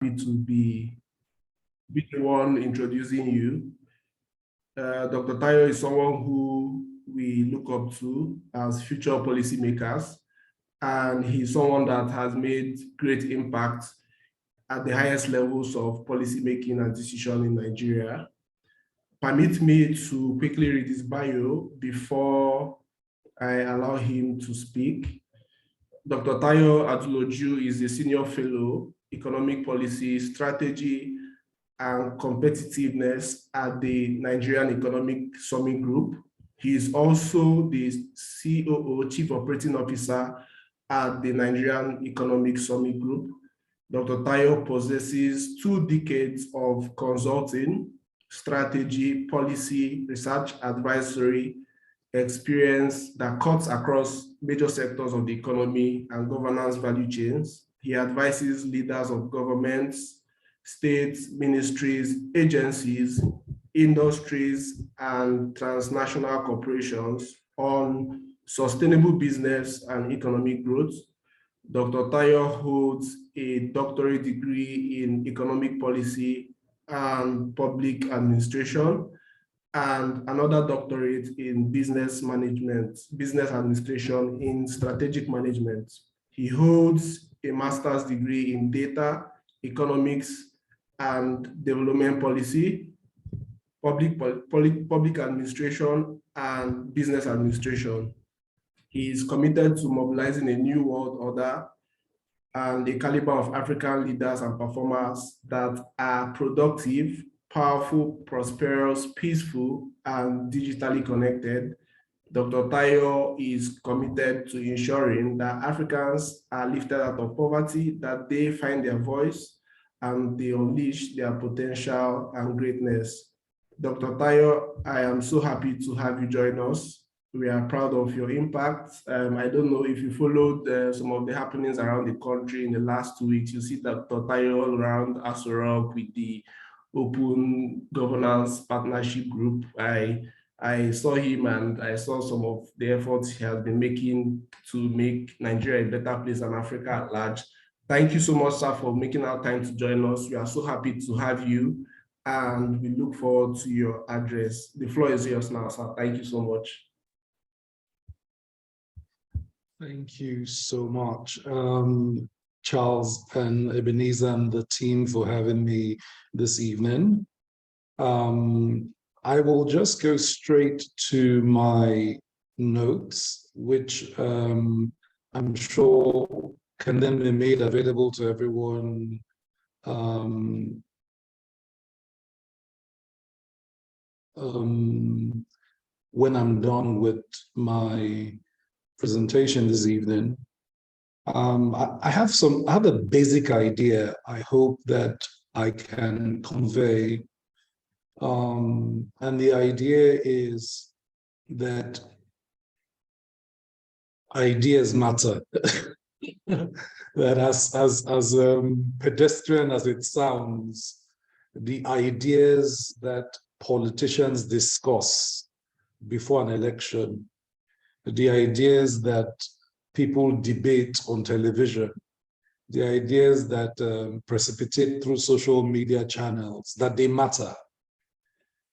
to be the one introducing you. Dr. Tayo is someone who we look up to as future policymakers, and he's someone that has made great impact at the highest levels of policymaking and decision in Nigeria. Permit me to quickly read his bio before I allow him to speak. Dr. Tayo Aduloju is a senior fellow, economic policy, strategy, and competitiveness at the Nigerian Economic Summit Group. He is also the COO, Chief Operating Officer at the Nigerian Economic Summit Group. Dr. Tayo possesses 2 decades of consulting, strategy, policy, research, advisory experience that cuts across major sectors of the economy and governance value chains. He advises leaders of governments, states, ministries, agencies, industries, and transnational corporations on sustainable business and economic growth. Dr. Tayo holds a doctorate degree in economic policy and public administration, and another doctorate in business management, business administration in strategic management. He holds a master's degree in data, economics, and development policy, public administration, and business administration. He is committed to mobilizing a new world order and a caliber of African leaders and performers that are productive, powerful, prosperous, peaceful, and digitally connected. Dr. Tayo is committed to ensuring that Africans are lifted out of poverty, that they find their voice, and they unleash their potential and greatness. Dr. Tayo, I am so happy to have you join us. We are proud of your impact. I don't know if you followed some of the happenings around the country in the last 2 weeks. You see that Dr. Tayo all around Aso Rock with the Open Governance Partnership Group. I saw him and I saw some of the efforts he has been making to make Nigeria a better place and Africa at large. Thank you so much, sir, for making our time to join us. We are so happy to have you, and we look forward to your address. The floor is yours now, sir. Thank you so much. Thank you so much, Charles and Ebenezer and the team for having me this evening. I will just go straight to my notes, which I'm sure can then be made available to everyone when I'm done with my presentation this evening. I have a basic idea I hope that I can convey. And the idea is that ideas matter. That as pedestrian as it sounds, the ideas that politicians discuss before an election, the ideas that people debate on television, the ideas that precipitate through social media channels, that they matter.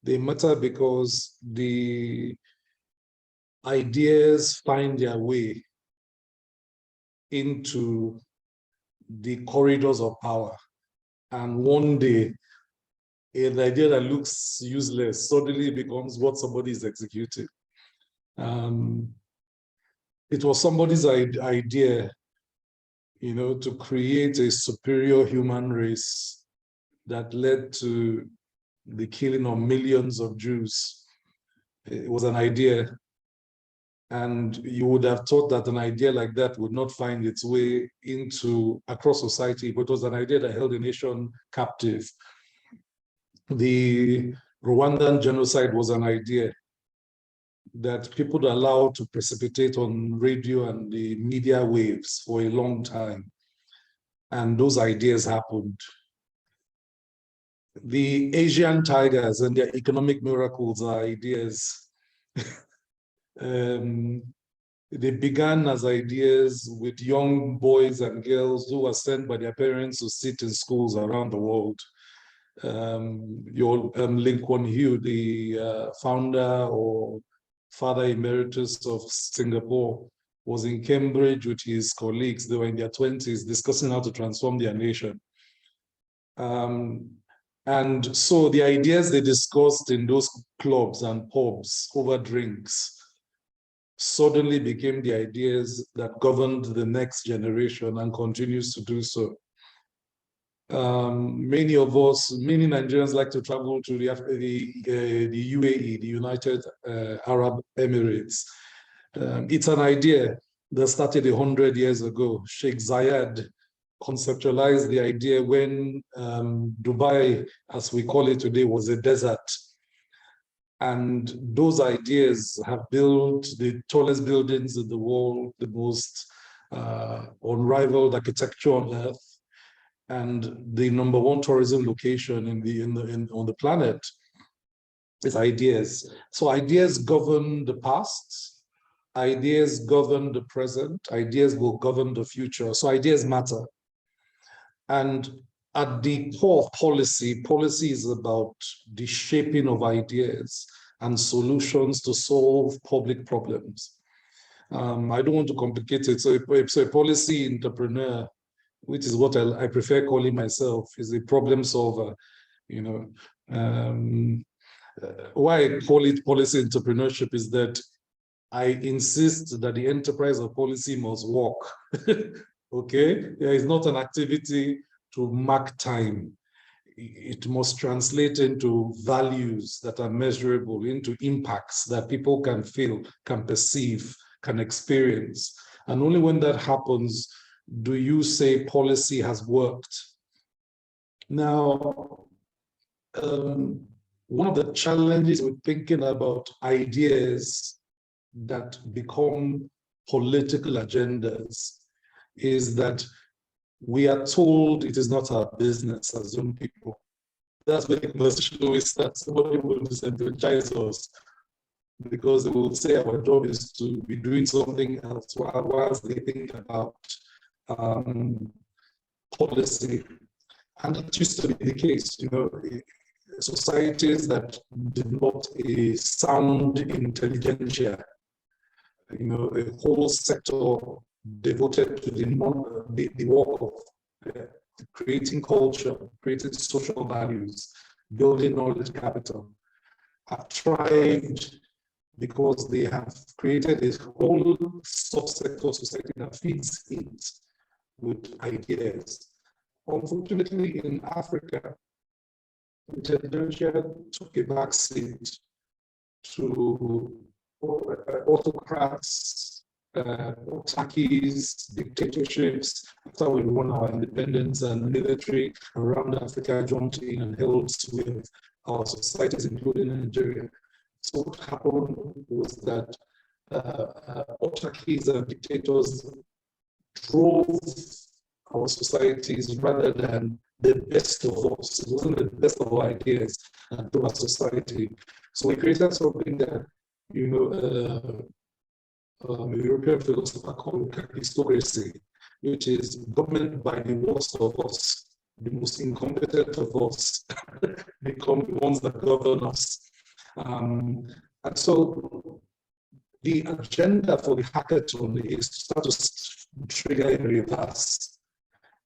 They matter because the ideas find their way into the corridors of power. And one day, an idea that looks useless suddenly becomes what somebody is executing. It was somebody's idea, to create a superior human race that led to the killing of millions of Jews. It was an idea. And you would have thought that an idea like that would not find its way across society, but it was an idea that held a nation captive. The Rwandan genocide was an idea that people allowed to precipitate on radio and the media waves for a long time. And those ideas happened. The Asian tigers and their economic miracles are ideas. They began as ideas with young boys and girls who were sent by their parents to sit in schools around the world. Lee Kuan Yew, the founder or father emeritus of Singapore, was in Cambridge with his colleagues. They were in their 20s discussing how to transform their nation. And so the ideas they discussed in those clubs and pubs over drinks suddenly became the ideas that governed the next generation and continues to do so. Many Nigerians like to travel to the UAE, the United Arab Emirates. It's an idea that started 100 years ago. Sheikh Zayed conceptualized the idea when Dubai, as we call it today, was a desert. And those ideas have built the tallest buildings in the world, the most unrivaled architecture on earth, and the #1 tourism location on the planet is ideas. So ideas govern the past, ideas govern the present, ideas will govern the future. So ideas matter. And at the core of policy is about the shaping of ideas and solutions to solve public problems. I don't want to complicate it. So a policy entrepreneur, which is what I prefer calling myself, is a problem solver. Why I call it policy entrepreneurship is that I insist that the enterprise of policy must work. Okay, there is not an activity to mark time. It must translate into values that are measurable, into impacts that people can feel, can perceive, can experience. And only when that happens do you say policy has worked. Now, one of the challenges with thinking about ideas that become political agendas is that we are told it is not our business as young people. That's where the conversation always starts. Somebody will disenfranchise us because they will say our job is to be doing something else whilst they think about policy. And that used to be the case. Societies that developed a sound intelligentsia, a whole sector devoted to the work of creating culture, creating social values, building knowledge capital, have thrived because they have created a whole subsector society that feeds it with ideas. Unfortunately, in Africa, intelligentsia took a backseat to autocrats, autarchies, dictatorships. After we won our independence and military around Africa jumped in and helped with our societies, including Nigeria. So what happened was that autarchies and dictators drove our societies rather than the best of us. It wasn't the best of our ideas that drove our society. So we created something that, a European philosopher called capistocracy, which is government by the worst of us, the most incompetent of us, become the ones that govern us. And so the agenda for the hackathon is to start to trigger in reverse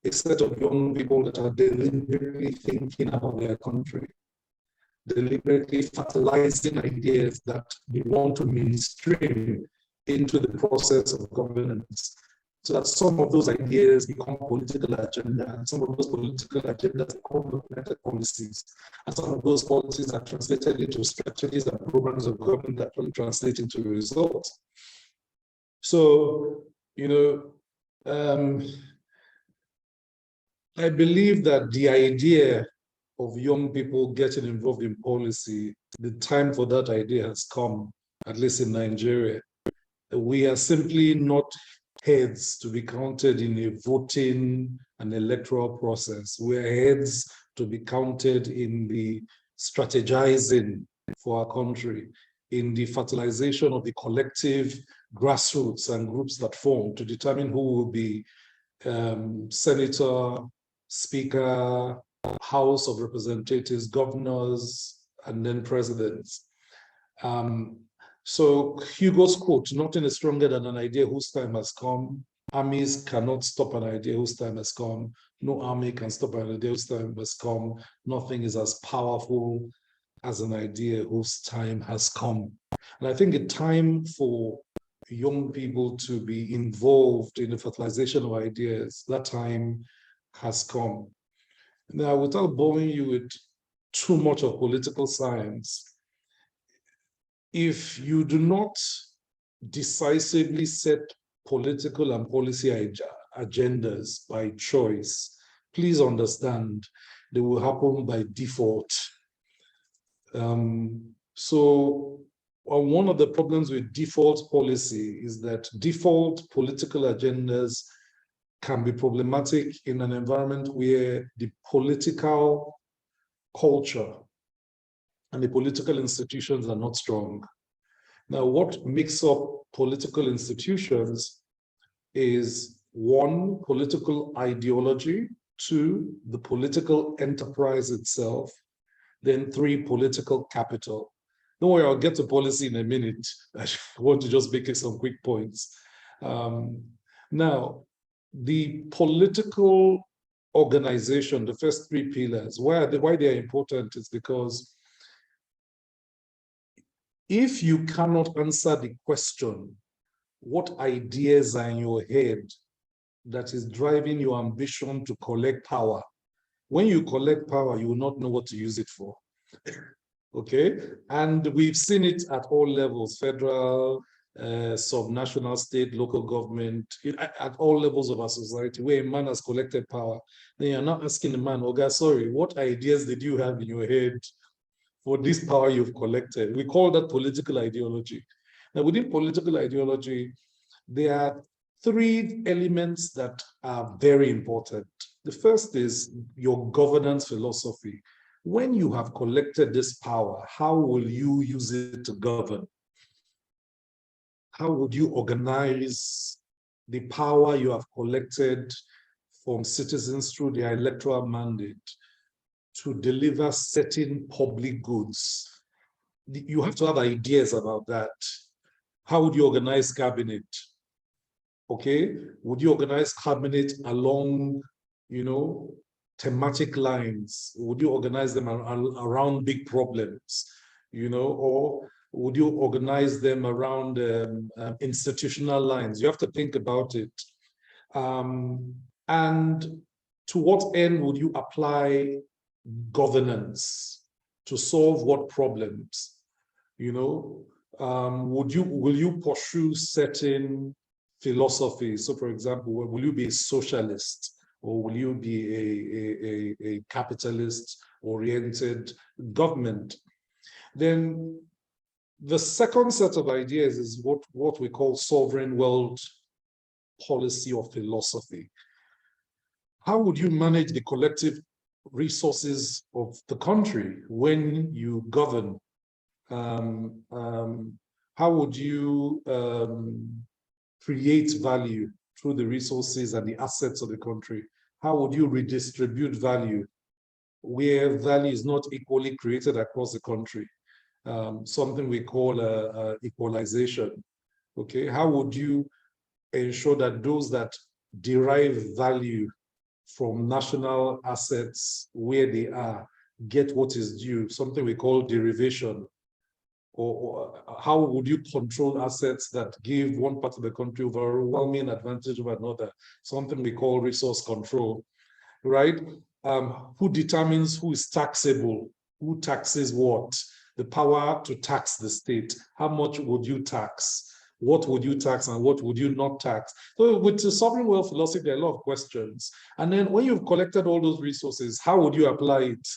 a set of young people that are deliberately thinking about their country, deliberately fertilizing ideas that they want to mainstream into the process of governance, so that some of those ideas become political agenda, and some of those political agendas become implemented policies, and some of those policies are translated into strategies and programs of government that will translate into results. So, I believe that the idea of young people getting involved in policy, the time for that idea has come, at least in Nigeria. We are simply not heads to be counted in a voting and electoral process. We are heads to be counted in the strategizing for our country. in the fertilization of the collective grassroots and groups that form to determine who will be senator, speaker, House of Representatives, governors, and then presidents. So Hugo's quote, nothing is stronger than an idea whose time has come. Armies cannot stop an idea whose time has come. No army can stop an idea whose time has come. Nothing is as powerful as an idea whose time has come. And I think the time for young people to be involved in the fertilization of ideas, that time has come. Now, without boring you with too much of political science, if you do not decisively set political and policy agendas by choice, please understand they will happen by default. So one of the problems with default policy is that default political agendas can be problematic in an environment where the political culture and the political institutions are not strong. Now, what makes up political institutions is one, political ideology, two, the political enterprise itself, then three, political capital. Don't worry, I'll get to policy in a minute. I want to just make some quick points. Now, the political organization, the first three pillars, why they are important is because if you cannot answer the question, what ideas are in your head that is driving your ambition to collect power? When you collect power, you will not know what to use it for. Okay? And we've seen it at all levels, federal, subnational, state, local government, at all levels of our society, where a man has collected power. Then you're not asking the man, okay, sorry, what ideas did you have in your head for this power you've collected? We call that political ideology. Now, within political ideology, there are three elements that are very important. The first is your governance philosophy. When you have collected this power, how will you use it to govern? How would you organize the power you have collected from citizens through their electoral mandate to deliver certain public goods? You have to have ideas about that. How would you organize cabinet? Okay, would you organize cabinet along, thematic lines? Would you organize them around big problems, or would you organize them around institutional lines? You have to think about it. And to what end would you apply governance to solve what problems? Will you pursue certain philosophies? So, for example, will you be a socialist, or will you be a capitalist-oriented government? Then the second set of ideas is what we call sovereign wealth policy or philosophy. How would you manage the collective resources of the country when you govern? How would you create value through the resources and the assets of the country? How would you redistribute value where value is not equally created across the country? Something we call equalization. Okay, how would you ensure that those that derive value from national assets where they are get what is due? Something we call derivation. Or how would you control assets that give one part of the country overwhelming advantage over another? Something we call resource control, right? Who determines who is taxable? Who taxes what? The power to tax the state. How much would you tax? What would you tax and what would you not tax? So with the sovereign wealth philosophy, there are a lot of questions. And then when you've collected all those resources, how would you apply it?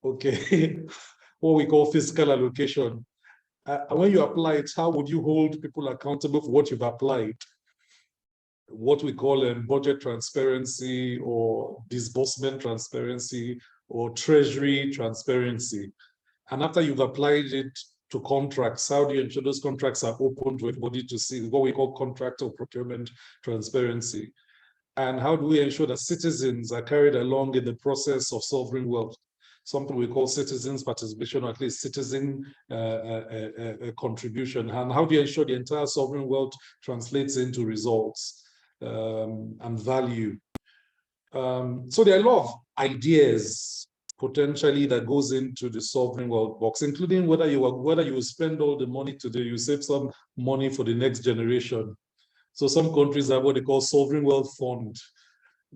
Okay. What we call fiscal allocation. When you apply it, how would you hold people accountable for what you've applied? What we call budget transparency or disbursement transparency or treasury transparency. And after you've applied it to contracts? How do you ensure those contracts are open to everybody to see, what we call contract or procurement transparency? And how do we ensure that citizens are carried along in the process of sovereign wealth? Something we call citizens participation, or at least citizen contribution. And how do you ensure the entire sovereign wealth translates into results and value? So there are a lot of ideas potentially that goes into the sovereign wealth box, including whether you will spend all the money today, you save some money for the next generation. So some countries have what they call sovereign wealth fund,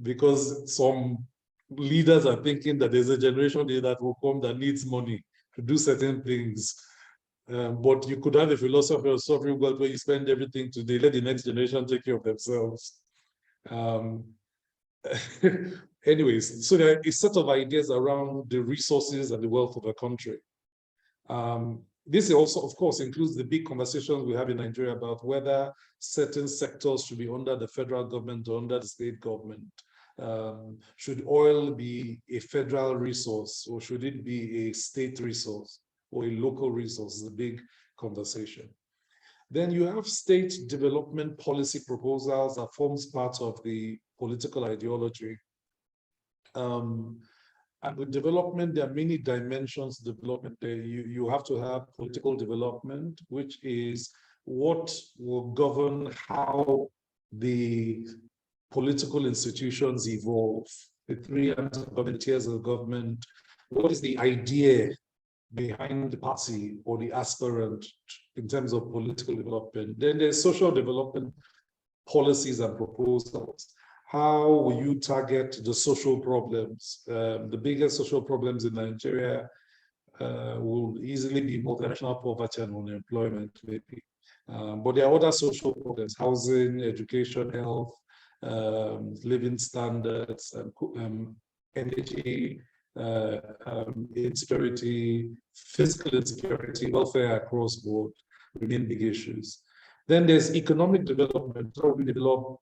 because some leaders are thinking that there's a generation that will come that needs money to do certain things. But you could have a philosophy of sovereign wealth where you spend everything today, let the next generation take care of themselves. Anyways, so there are a set of ideas around the resources and the wealth of a country. This also, of course, includes the big conversations we have in Nigeria about whether certain sectors should be under the federal government or under the state government. Should oil be a federal resource, or should it be a state resource or a local resource? It's a big conversation. Then you have state development policy proposals that forms part of the political ideology. And with development, there are many dimensions to development. You have to have political development, which is what will govern how the political institutions evolve, the three arms of government, tiers of government. What is the idea behind the party or the aspirant in terms of political development? Then there's social development policies and proposals. How will you target the social problems? The biggest social problems in Nigeria will easily be multinational poverty and unemployment, maybe. But there are other social problems: housing, education, health, living standards, energy, insecurity, physical insecurity, welfare across board remain big issues. Then there's economic development. How we develop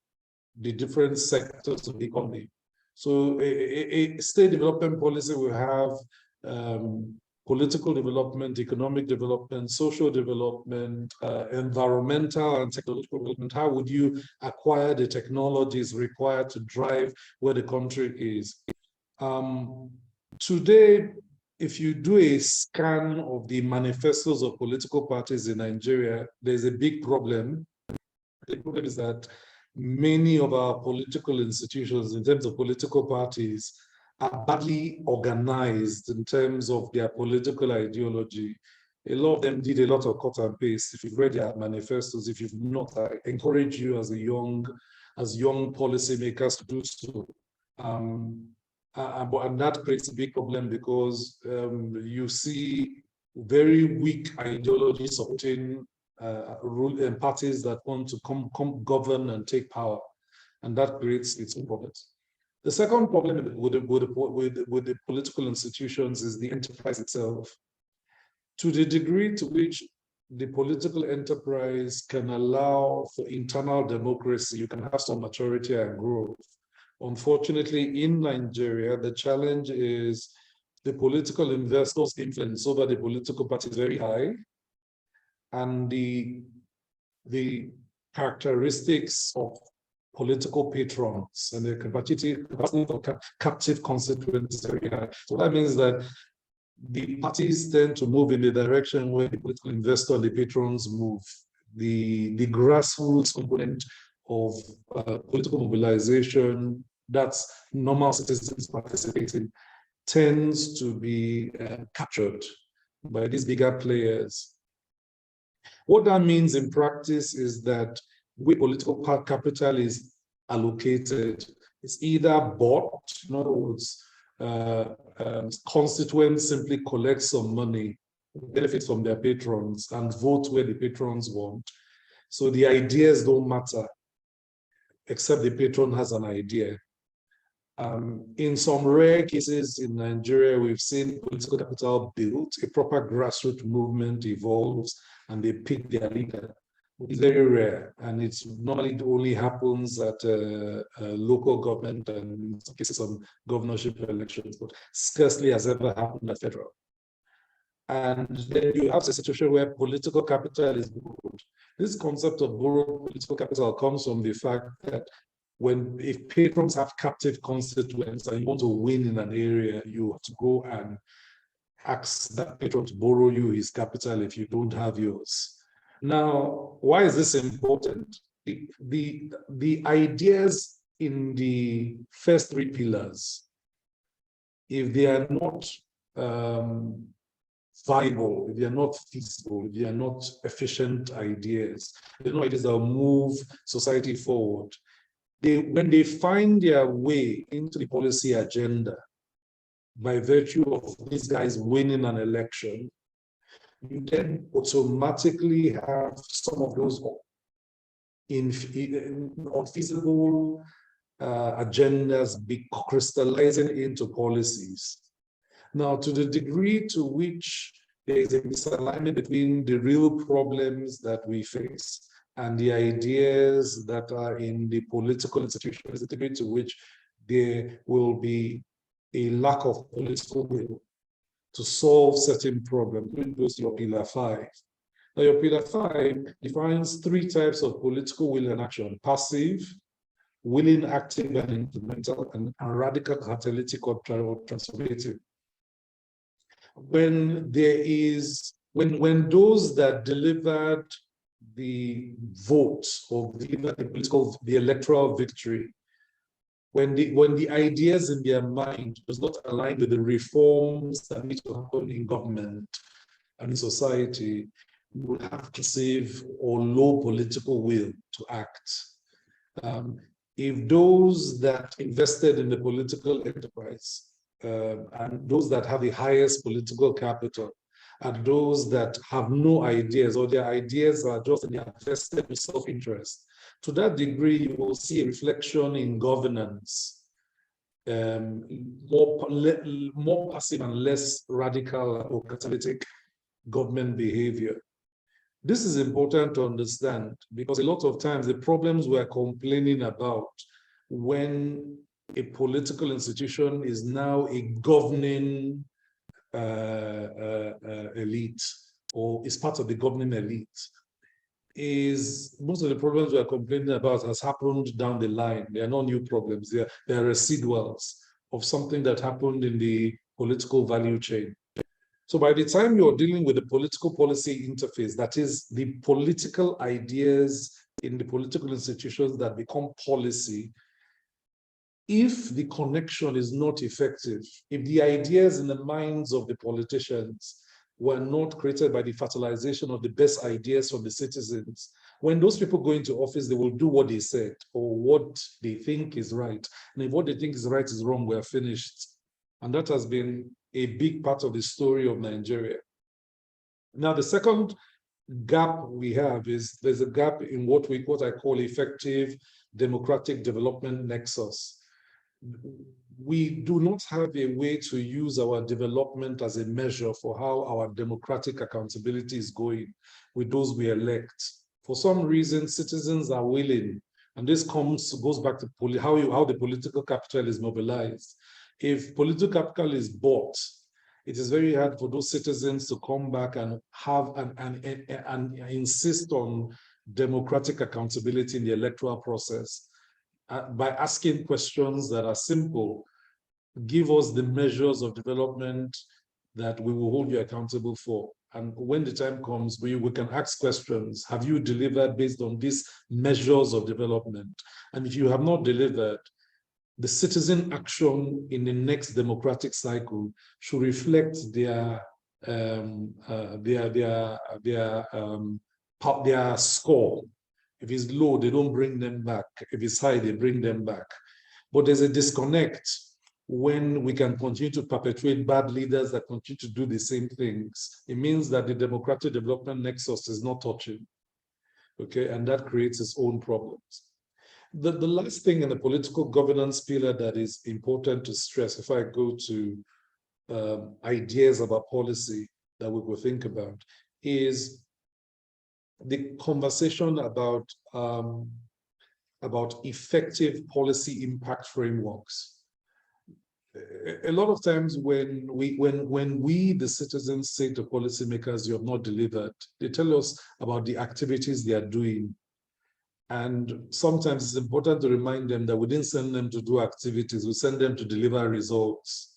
the different sectors of the economy. So a state development policy will have political development, economic development, social development, environmental and technological development. How would you acquire the technologies required to drive where the country is? Today, if you do a scan of the manifestos of political parties in Nigeria, there's a big problem. The problem is that many of our political institutions, in terms of political parties, are badly organized in terms of their political ideology. A lot of them did a lot of cut and paste. If you've read their manifestos, if you've not, I encourage you as young policymakers to do so. And that creates a big problem because you see very weak ideologies supporting parties that want to come govern and take power, and that creates its own problems. The second problem with the political institutions is the enterprise itself. To the degree to which the political enterprise can allow for internal democracy, you can have some maturity and growth. Unfortunately, in Nigeria, the challenge is the political investors' influence over the political party is very high, and the characteristics of political patrons and the capacity for captive constituents is very high. So that means that the parties tend to move in the direction where the political investor and the patrons move. The grassroots component of political mobilization, that's normal citizens participating, tends to be captured by these bigger players. What that means in practice is that where political capital is allocated, it's either bought, in other words, constituents simply collect some money, benefit from their patrons, and vote where the patrons want. So the ideas don't matter, except the patron has an idea. In some rare cases in Nigeria, we've seen political capital built, a proper grassroots movement evolves, and they pick their leader. It's very rare, and it's normally only happens at local government and in some cases on governorship elections, but scarcely has ever happened at federal. And then you have a situation where political capital is borrowed. This concept of borrowed political capital comes from the fact that if patrons have captive constituents and you want to win in an area, you have to go and ask that patron to borrow you his capital if you don't have yours. Now, why is this important? The ideas in the first three pillars, if they are not viable, if they are not feasible, if they are not efficient ideas, they're not ideas that will move society forward, when they find their way into the policy agenda by virtue of these guys winning an election, you then automatically have some of those unfeasible agendas be crystallizing into policies. Now, to the degree to which there is a misalignment between the real problems that we face and the ideas that are in the political institutions, the degree to which there will be a lack of political will to solve certain problems, which goes to your pillar 5. Now, your pillar 5 defines 3 types of political will and action: passive, willing, active, and instrumental, and radical, catalytic, or transformative. When those that delivered the votes or the electoral victory, when the ideas in their mind does not align with the reforms that need to happen in government and in society, you will have passive or low political will to act. If those that invested in the political enterprise and those that have the highest political capital and those that have no ideas, or their ideas are just in their vested self-interest, to that degree, you will see a reflection in governance, more passive and less radical or catalytic government behavior. This is important to understand because a lot of times the problems we're complaining about when a political institution is now a governing elite or is part of the governing elite is most of the problems we are complaining about has happened down the line. They are not new problems. They are residuals of something that happened in the political value chain. So by the time you're dealing with the political policy interface, that is the political ideas in the political institutions that become policy, if the connection is not effective, if the ideas in the minds of the politicians were not created by the fertilization of the best ideas from the citizens, when those people go into office, they will do what they said or what they think is right. And if what they think is right is wrong, we're finished. And that has been a big part of the story of Nigeria. Now, the second gap we have is there's a gap in what I call effective democratic development nexus. We do not have a way to use our development as a measure for how our democratic accountability is going with those we elect. For some reason, citizens are willing, and this goes back to how the political capital is mobilized. If political capital is bought, it is very hard for those citizens to come back and have and insist on democratic accountability in the electoral process by asking questions that are simple. Give us the measures of development that we will hold you accountable for. And when the time comes, we can ask questions. Have you delivered based on these measures of development? And if you have not delivered, the citizen action in the next democratic cycle should reflect their score. If it's low, they don't bring them back. If it's high, they bring them back. But there's a disconnect when we can continue to perpetuate bad leaders that continue to do the same things. It means that the democratic development nexus is not touching. Okay, and that creates its own problems. The last thing in the political governance pillar that is important to stress, if I go to ideas about policy that we will think about, is the conversation about effective policy impact frameworks. a lot of times when we the citizens say to policymakers, you have not delivered, they tell us about the activities they are doing. And sometimes it's important to remind them that we didn't send them to do activities, we send them to deliver results.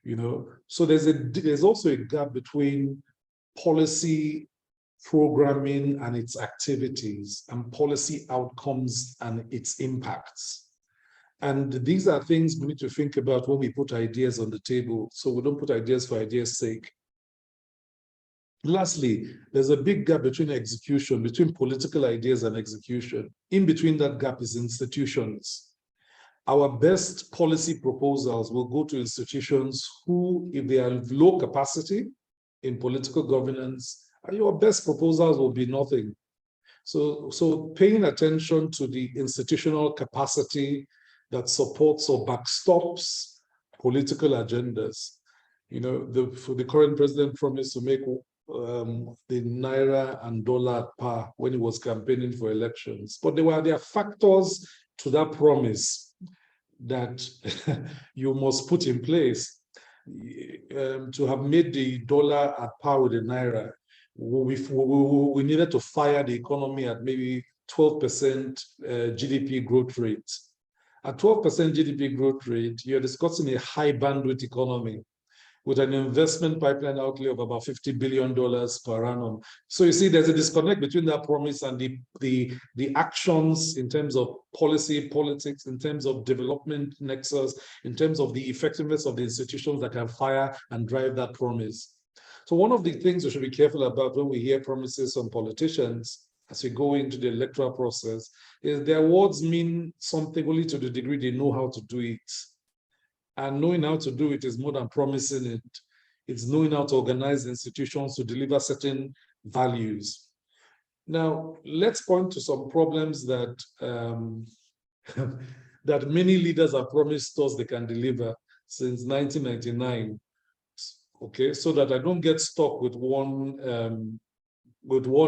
You know, so there's also a gap between policy programming and its activities and policy outcomes and its impacts. And these are things we need to think about when we put ideas on the table, so we don't put ideas for ideas' sake. Lastly, there's a big gap between execution, between political ideas and execution. In between that gap is institutions. Our best policy proposals will go to institutions who, if they are low capacity in political governance, your best proposals will be nothing. So paying attention to the institutional capacity that supports or backstops political agendas. You know, the current president promised to make the Naira and dollar at par when he was campaigning for elections. But there are factors to that promise that you must put in place to have made the dollar at par with the Naira. We needed to fire the economy at maybe 12% GDP growth rate. At 12% GDP growth rate, you're discussing a high bandwidth economy with an investment pipeline outlay of about $50 billion per annum. So you see, there's a disconnect between that promise and the actions in terms of policy, politics, in terms of development nexus, in terms of the effectiveness of the institutions that can fire and drive that promise. So one of the things we should be careful about when we hear promises from politicians as we go into the electoral process is their words mean something only to the degree they know how to do it. And knowing how to do it is more than promising it. It's knowing how to organize institutions to deliver certain values. Now, let's point to some problems that that many leaders have promised us they can deliver since 1999. Okay, so that I don't get stuck with one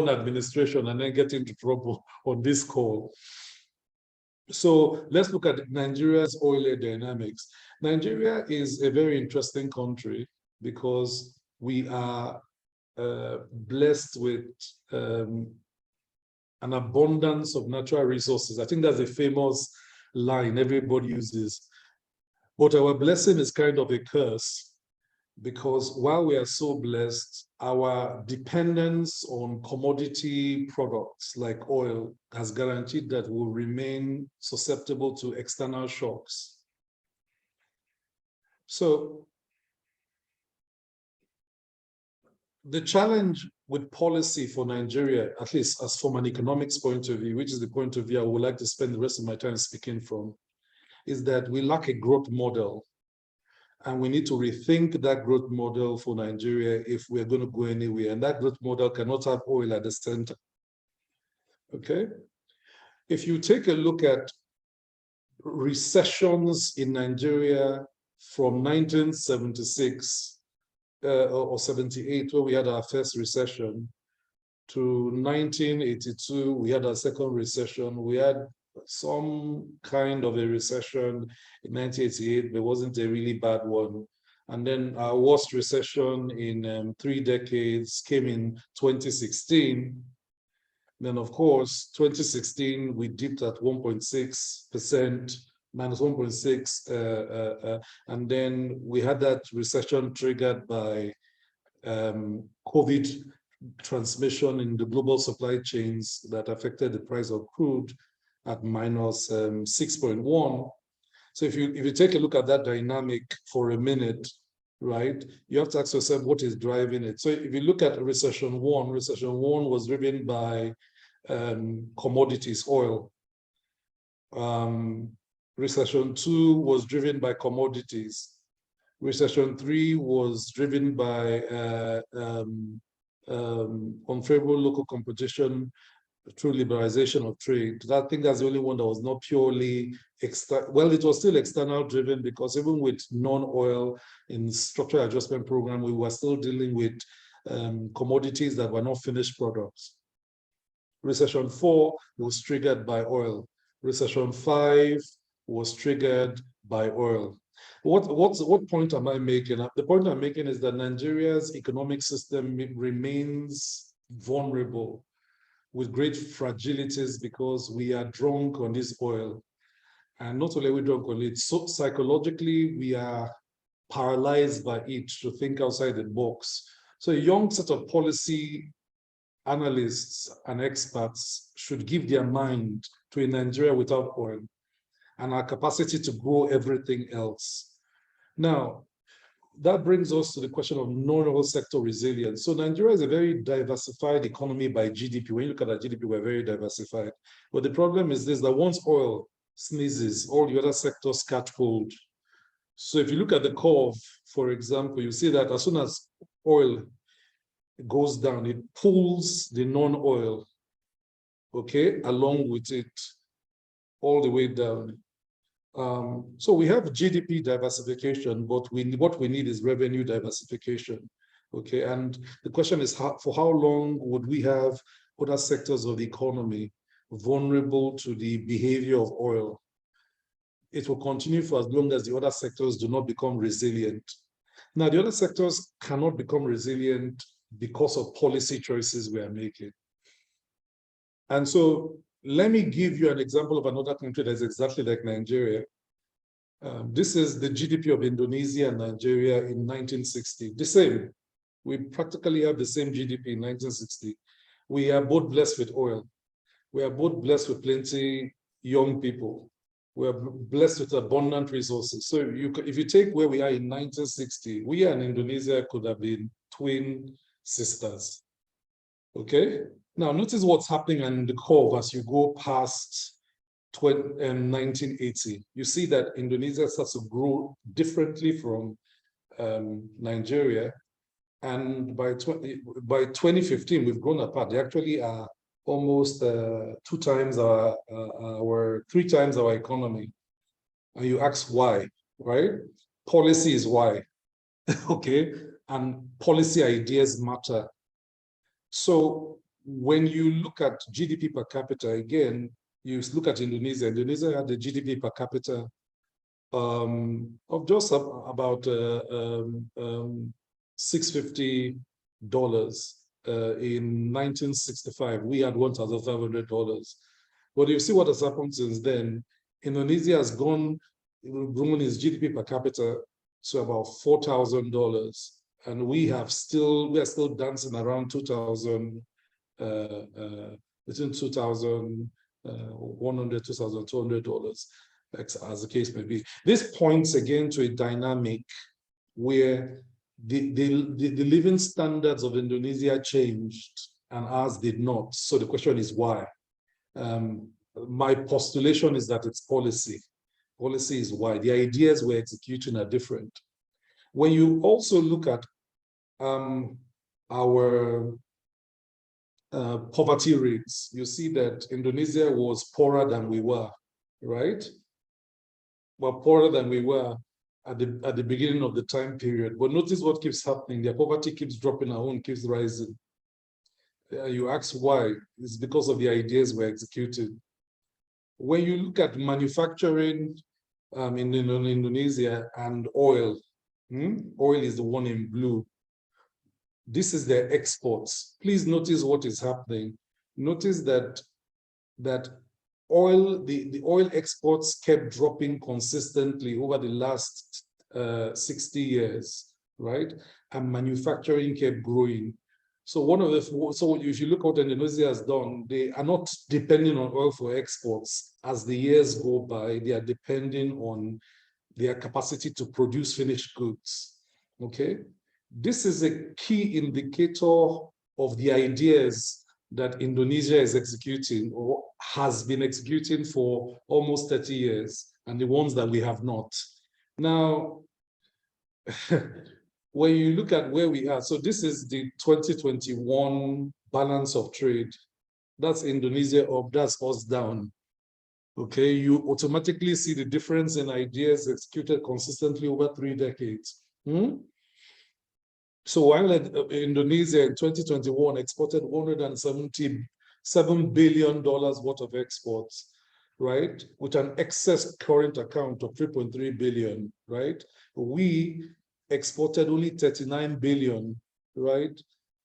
administration and then get into trouble on this call. So let's look at Nigeria's oil dynamics. Nigeria is a very interesting country because we are blessed with an abundance of natural resources. I think that's a famous line everybody uses. But our blessing is kind of a curse, because while we are so blessed, our dependence on commodity products like oil has guaranteed that we'll remain susceptible to external shocks. So the challenge with policy for Nigeria, at least as from an economics point of view, which is the point of view I would like to spend the rest of my time speaking from, is that we lack a growth model. And we need to rethink that growth model for Nigeria if we're going to go anywhere. And that growth model cannot have oil at the center. Okay? If you take a look at recessions in Nigeria from 1976 or 78, where we had our first recession, to 1982, we had our second recession. We had some kind of a recession in 1988, but it wasn't a really bad one. And then our worst recession in 3 decades came in 2016. Then, of course, 2016, we dipped at 1.6%, minus 1.6. And then we had that recession triggered by COVID transmission in the global supply chains that affected the price of crude at minus 6.1. So if you take a look at that dynamic for a minute, right, you have to ask yourself what is driving it. So if you look at recession one was driven by commodities, oil. Recession 2 was driven by commodities. Recession 3 was driven by unfavorable local competition through liberalization of trade. I think that's the only one that was not purely well, it was still external driven, because even with non-oil in structural adjustment program, we were still dealing with commodities that were not finished products. Recession 4 was triggered by oil. Recession 5 was triggered by oil. What point am I making? The point I'm making is that Nigeria's economic system remains vulnerable with great fragilities because we are drunk on this oil. And not only are we drunk on it, so psychologically, we are paralyzed by it to think outside the box. So a young set of policy analysts and experts should give their mind to a Nigeria without oil and our capacity to grow everything else. Now, that brings us to the question of non-oil sector resilience. So Nigeria is a very diversified economy by GDP. When you look at our GDP, we're very diversified. But the problem is this, that once oil sneezes, all the other sectors catch hold. So if you look at the curve, for example, you see that as soon as oil goes down, it pulls the non-oil, okay, along with it all the way down. So we have GDP diversification, but what we need is revenue diversification, okay? And the question is, for how long would we have other sectors of the economy vulnerable to the behavior of oil? It will continue for as long as the other sectors do not become resilient. Now, the other sectors cannot become resilient because of policy choices we are making. And so let me give you an example of another country that's exactly like Nigeria. This is the GDP of Indonesia and Nigeria in 1960. The same. We practically have the same GDP in 1960. We are both blessed with oil. We are both blessed with plenty young people. We are blessed with abundant resources. So if you take where we are in 1960, we and Indonesia could have been twin sisters. Okay? Now, notice what's happening in the curve as you go past 1980. You see that Indonesia starts to grow differently from Nigeria. And by 2015, we've grown apart. They actually are almost 3 times our economy. And you ask why, right? Policy is why, okay? And policy ideas matter. So when you look at GDP per capita, again, you look at Indonesia. Indonesia had a GDP per capita of just about $650 in 1965. We had $1,500. But you see what has happened since then. Indonesia has grown its GDP per capita to about $4,000, and we are still dancing around 2,000, between $2,100, $2,200, as the case may be. This points again to a dynamic where the living standards of Indonesia changed and ours did not. So the question is why? My postulation is that it's policy. Policy is why. The ideas we're executing are different. When you also look at our poverty rates, you see that Indonesia was poorer than we were, right? Well, poorer than we were at the beginning of the time period. But notice what keeps happening. Their poverty keeps dropping, our own keeps rising. You ask why? It's because of the ideas we're executing. When you look at manufacturing in Indonesia and oil, oil is the one in blue. This is their exports. Please notice what is happening. Notice that the oil exports kept dropping consistently over the last 60 years, right? And manufacturing kept growing. So if you look what Indonesia has done, they are not depending on oil for exports. As the years go by, they are depending on their capacity to produce finished goods, okay? This is a key indicator of the ideas that Indonesia is executing or has been executing for almost 30 years, and the ones that we have not. Now, when you look at where we are, so this is the 2021 balance of trade. That's Indonesia up, that's us down. Okay, you automatically see the difference in ideas executed consistently over 3 decades. So while Indonesia in 2021 exported $177 billion worth of exports, right, with an excess current account of 3.3 billion, right? We exported only 39 billion, right,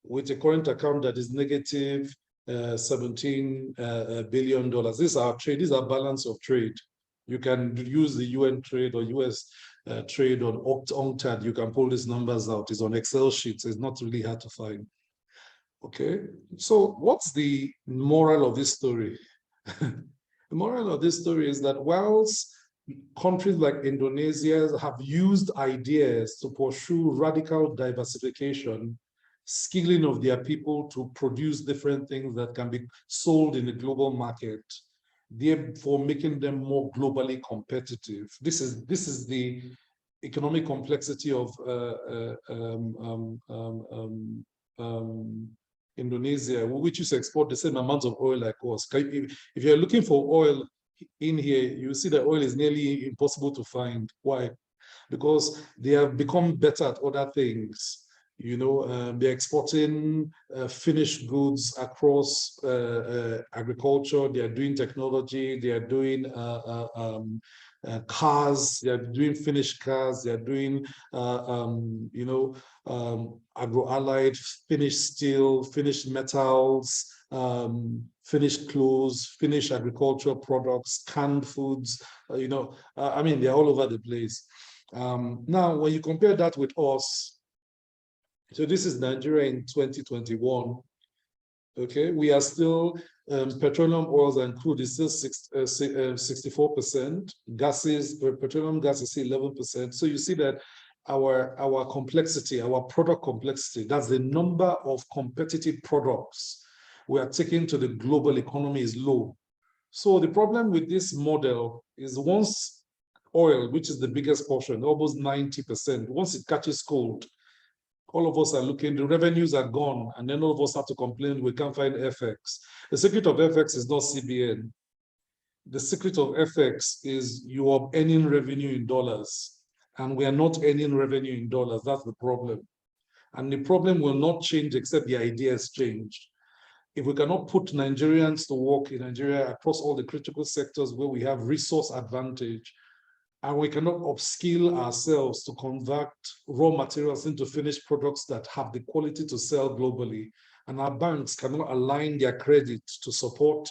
with a current account that is negative $17 billion. This is our trade. This is our balance of trade. You can use the UN trade or US trade on UNCTAD. You can pull these numbers out. It's on Excel sheets. It's not really hard to find. Okay, so what's the moral of this story? The moral of this story is that whilst countries like Indonesia have used ideas to pursue radical diversification, skilling of their people to produce different things that can be sold in the global market, therefore making them more globally competitive. This is the economic complexity of Indonesia, which used to export the same amount of oil like us. If you're looking for oil in here, you see that oil is nearly impossible to find. Why? Because they have become better at other things. You know, they're exporting finished goods across agriculture. They are doing technology. They are doing cars. They are doing finished cars. They are doing, agro-allied, finished steel, finished metals, finished clothes, finished agricultural products, canned foods. I mean, they're all over the place. Now, when you compare that with us, so this is Nigeria in 2021. Okay, we are still petroleum, oils, and crude is still 64%. Gases, petroleum gas is still 11%. So you see that our complexity, our product complexity, that's the number of competitive products we are taking to the global economy, is low. So the problem with this model is once oil, which is the biggest portion, almost 90%, once it catches cold, all of us are looking, the revenues are gone, and then all of us have to complain we can't find FX. The secret of FX is not CBN. The secret of FX is you are earning revenue in dollars, and we are not earning revenue in dollars. That's the problem. And the problem will not change except the ideas change. If we cannot put Nigerians to work in Nigeria across all the critical sectors where we have resource advantage, and we cannot upskill ourselves to convert raw materials into finished products that have the quality to sell globally, and our banks cannot align their credit to support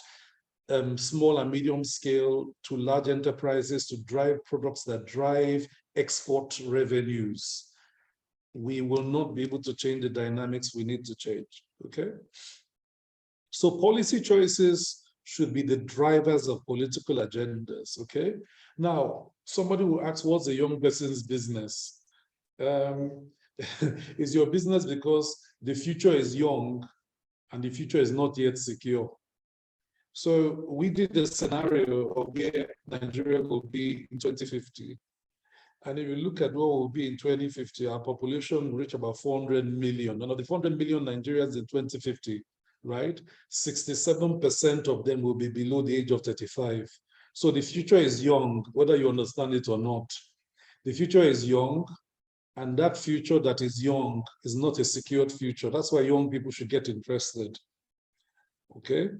small and medium scale to large enterprises to drive products that drive export revenues, we will not be able to change the dynamics we need to change, okay? So policy choices should be the drivers of political agendas, okay? Now, somebody will ask, what's a young person's business? Is your business because the future is young and the future is not yet secure? So we did a scenario of where Nigeria will be in 2050. And if you look at what will be in 2050, our population will reach about 400 million. And of the 400 million Nigerians in 2050, right, 67% of them will be below the age of 35. So the future is young, whether you understand it or not. The future is young, and that future that is young is not a secured future. That's why young people should get interested, okay?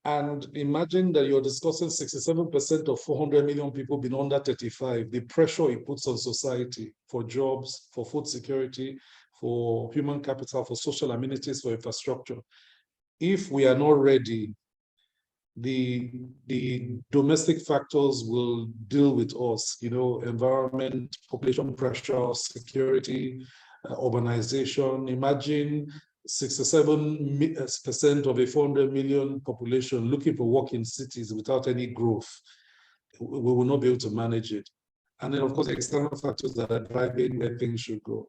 And imagine that you're discussing 67% of 400 million people being under 35, the pressure it puts on society for jobs, for food security, for human capital, for social amenities, for infrastructure. If we are not ready, the domestic factors will deal with us, environment, population pressure, security, urbanization. Imagine 67% of a 400 million population looking for work in cities without any growth. We will not be able to manage it. And then, of course, external factors that are driving where things should go.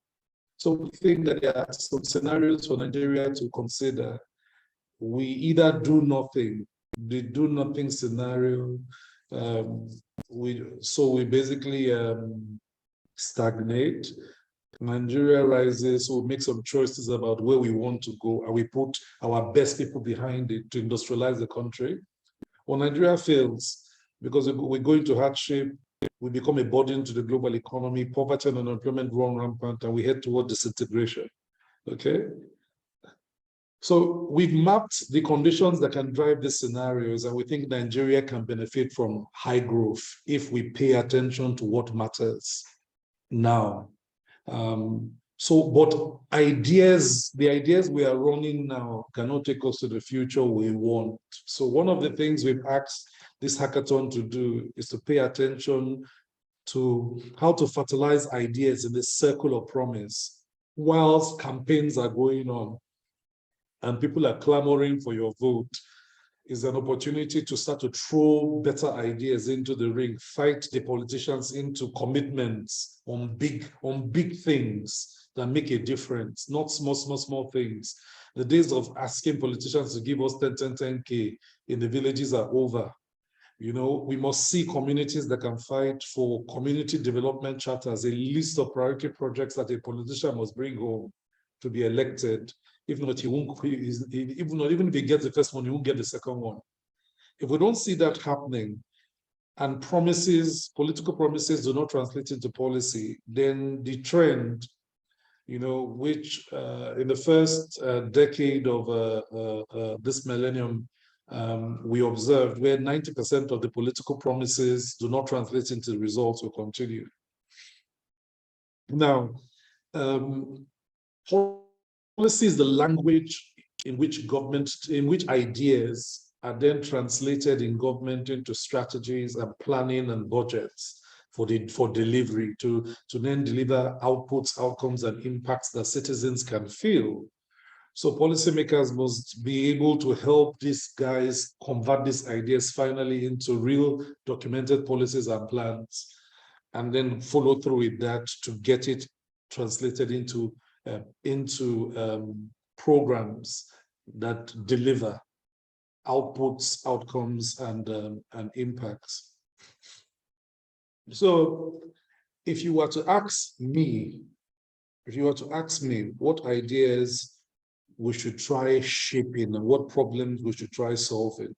So we think that there are some scenarios for Nigeria to consider. We either do nothing, the do nothing scenario. We basically stagnate. Nigeria rises, we'll make some choices about where we want to go, and we put our best people behind it to industrialize the country. Or Nigeria fails because we go into hardship, we become a burden to the global economy, poverty and unemployment run rampant, and we head toward disintegration. Okay? So we've mapped the conditions that can drive these scenarios, and we think Nigeria can benefit from high growth if we pay attention to what matters now. But the ideas we are running now cannot take us to the future we want. So one of the things we've asked this hackathon to do is to pay attention to how to fertilize ideas in the circle of promise whilst campaigns are going on and people are clamoring for your vote. Is an opportunity to start to throw better ideas into the ring, fight the politicians into commitments on big things that make a difference, not small things. The days of asking politicians to give us 10K in the villages are over. You know, we must see communities that can fight for community development charters, a list of priority projects that a politician must bring home to be elected. If not, he won't. Even if he gets the first one, he won't get the second one. If we don't see that happening, and political promises do not translate into policy, then the trend, which in the first decade of this millennium, we observed where 90% of the political promises do not translate into results will continue. Now, policy is the language in which ideas are then translated in government into strategies and planning and budgets for delivery to then deliver outputs, outcomes, and impacts that citizens can feel. So policymakers must be able to help these guys convert these ideas finally into real documented policies and plans, and then follow through with that to get it translated into programs that deliver outputs, outcomes, and impacts. So if you were to ask me what ideas we should try shaping and what problems we should try solving,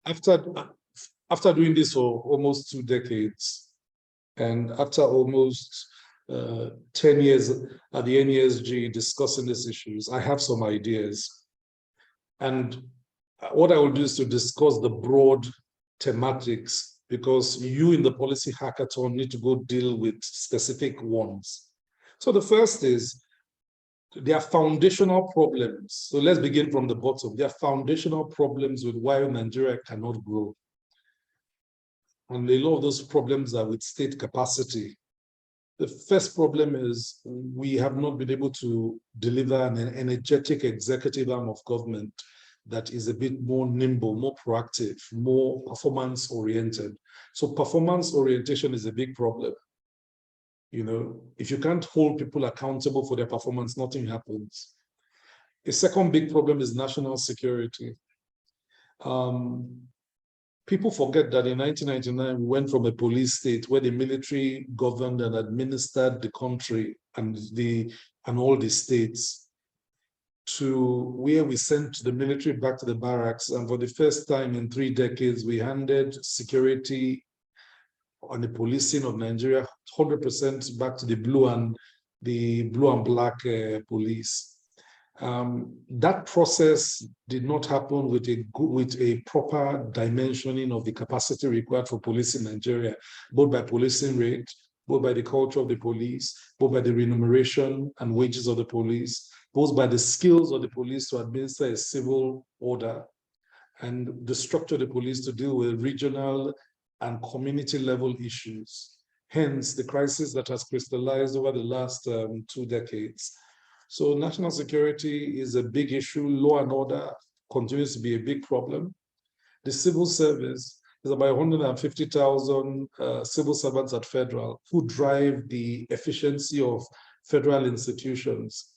after doing this for almost 2 decades, and after almost 10 years at the NESG discussing these issues, I have some ideas. And what I will do is to discuss the broad thematics, because you in the policy hackathon need to go deal with specific ones. So the first is, there are foundational problems. So let's begin from the bottom. There are foundational problems with why Nigeria cannot grow. And a lot of those problems are with state capacity. The first problem is we have not been able to deliver an energetic executive arm of government that is a bit more nimble, more proactive, more performance-oriented. So performance orientation is a big problem. If you can't hold people accountable for their performance, nothing happens. A second big problem is national security. People forget that in 1999, we went from a police state where the military governed and administered the country and all the states, to where we sent the military back to the barracks. And for the first time in 3 decades, we handed security on the policing of Nigeria 100% back to the blue and black police. That process did not happen with a proper dimensioning of the capacity required for police in Nigeria, both by policing rate, both by the culture of the police, both by the remuneration and wages of the police, both by the skills of the police to administer a civil order, and the structure of the police to deal with regional and community level issues. Hence, the crisis that has crystallized over the last 2 decades. So national security is a big issue. Law and order continues to be a big problem. The civil service is about 150,000 civil servants at federal who drive the efficiency of federal institutions.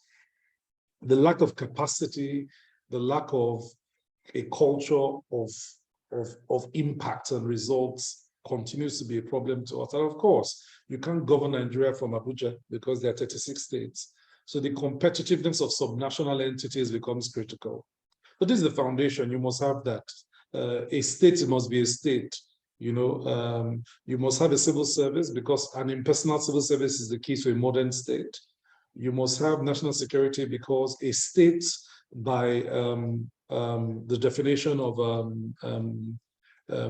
The lack of capacity, the lack of a culture of impact and results continues to be a problem to us. And of course, you can't govern Nigeria from Abuja because there are 36 states. So the competitiveness of subnational entities becomes critical. But this is the foundation. You must have that. A state must be a state. You must have a civil service because an impersonal civil service is the key to a modern state. You must have national security because a state, by the definition of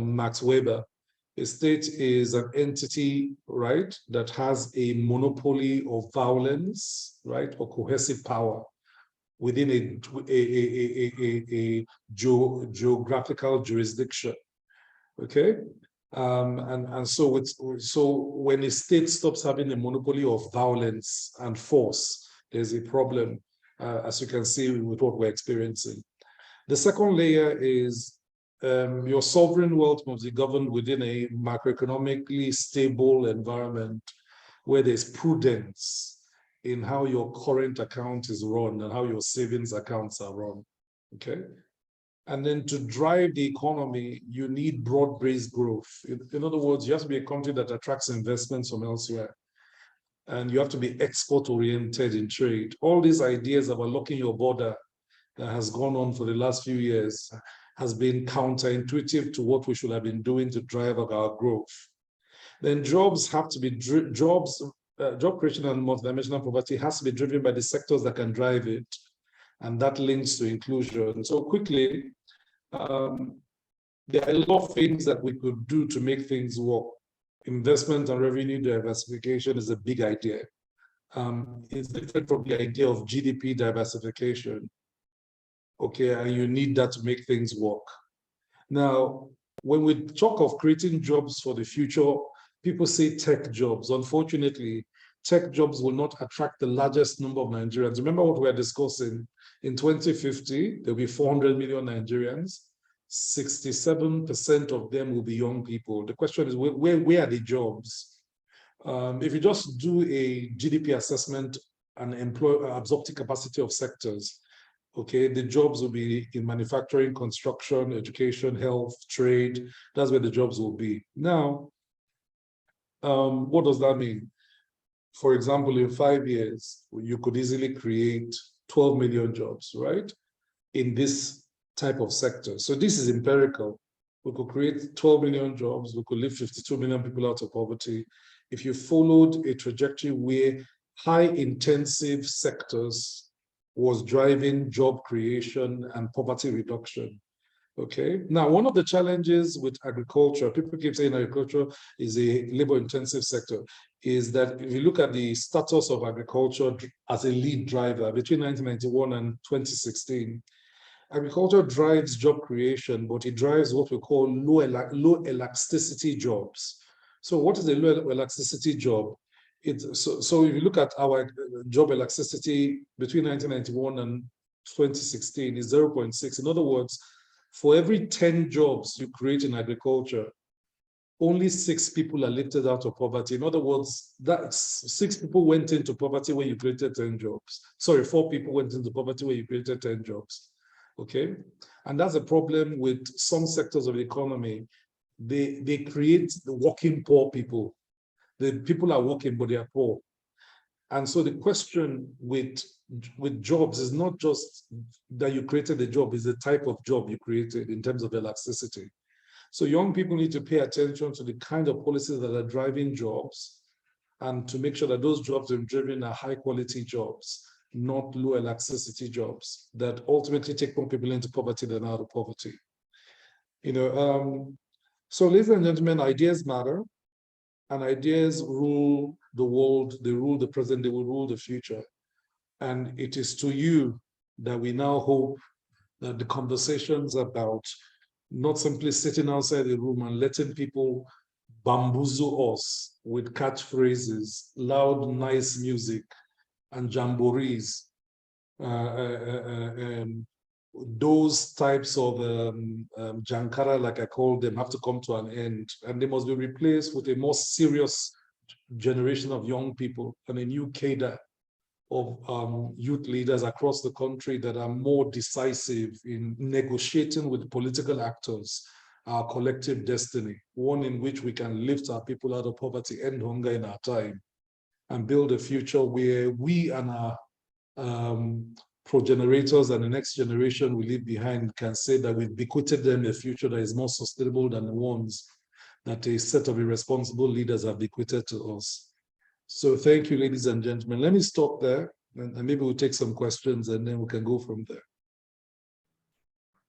Max Weber, a state is an entity, right, that has a monopoly of violence, right, or coercive power within a geographical jurisdiction. Okay, and so when a state stops having a monopoly of violence and force, there's a problem, as you can see with what we're experiencing. The second layer is your sovereign wealth must be governed within a macroeconomically stable environment where there's prudence in how your current account is run and how your savings accounts are run. Okay. And then to drive the economy, you need broad-based growth. In other words, you have to be a country that attracts investments from elsewhere. And you have to be export-oriented in trade. All these ideas about locking your border that has gone on for the last few years has been counterintuitive to what we should have been doing to drive up our growth. Then jobs have to be, job creation and multidimensional poverty has to be driven by the sectors that can drive it. And that links to inclusion. So quickly, there are a lot of things that we could do to make things work. Investment and revenue diversification is a big idea. It's different from the idea of GDP diversification. Okay, and you need that to make things work. Now, when we talk of creating jobs for the future, people say tech jobs. Unfortunately, tech jobs will not attract the largest number of Nigerians. Remember what we were discussing? In 2050, there'll be 400 million Nigerians. 67% of them will be young people. The question is, where are the jobs? If you just do a GDP assessment and absorptive capacity of sectors, okay, the jobs will be in manufacturing, construction, education, health, trade. That's where the jobs will be. Now, what does that mean? For example, in 5 years, you could easily create 12 million jobs, right? In this type of sector. So this is empirical. We could create 12 million jobs. We could lift 52 million people out of poverty. If you followed a trajectory where high intensive sectors was driving job creation and poverty reduction. Okay. Now, one of the challenges with agriculture, people keep saying agriculture is a labor-intensive sector, is that if you look at the status of agriculture as a lead driver between 1991 and 2016, agriculture drives job creation, but it drives what we call low elasticity jobs. So what is a low elasticity job? So if you look at our job elasticity between 1991 and 2016 is 0.6. In other words, for every 10 jobs you create in agriculture, only 6 people are lifted out of poverty. In other words, that's 6 people went into poverty when you created 10 jobs. Sorry, 4 people went into poverty when you created 10 jobs. Okay? And that's a problem with some sectors of the economy. They create the working poor people. The people are working, but they are poor. And so the question with jobs is not just that you created a job, it's the type of job you created in terms of elasticity. So young people need to pay attention to the kind of policies that are driving jobs and to make sure that those jobs are driven are high quality jobs, not low elasticity jobs that ultimately take more people into poverty than out of poverty. So ladies and gentlemen, ideas matter. And ideas rule the world, they rule the present, they will rule the future. And it is to you that we now hope that the conversations about not simply sitting outside the room and letting people bamboozle us with catchphrases, loud, nice music, and jamborees, those types of jankara, like I call them, have to come to an end, and they must be replaced with a more serious generation of young people and a new cadre of youth leaders across the country that are more decisive in negotiating with political actors our collective destiny, one in which we can lift our people out of poverty, end hunger in our time, and build a future where we and our progenitors and the next generation we leave behind can say that we've bequeathed them a future that is more sustainable than the ones that a set of irresponsible leaders have bequeathed to us. So thank you, ladies and gentlemen. Let me stop there, and maybe we'll take some questions and then we can go from there.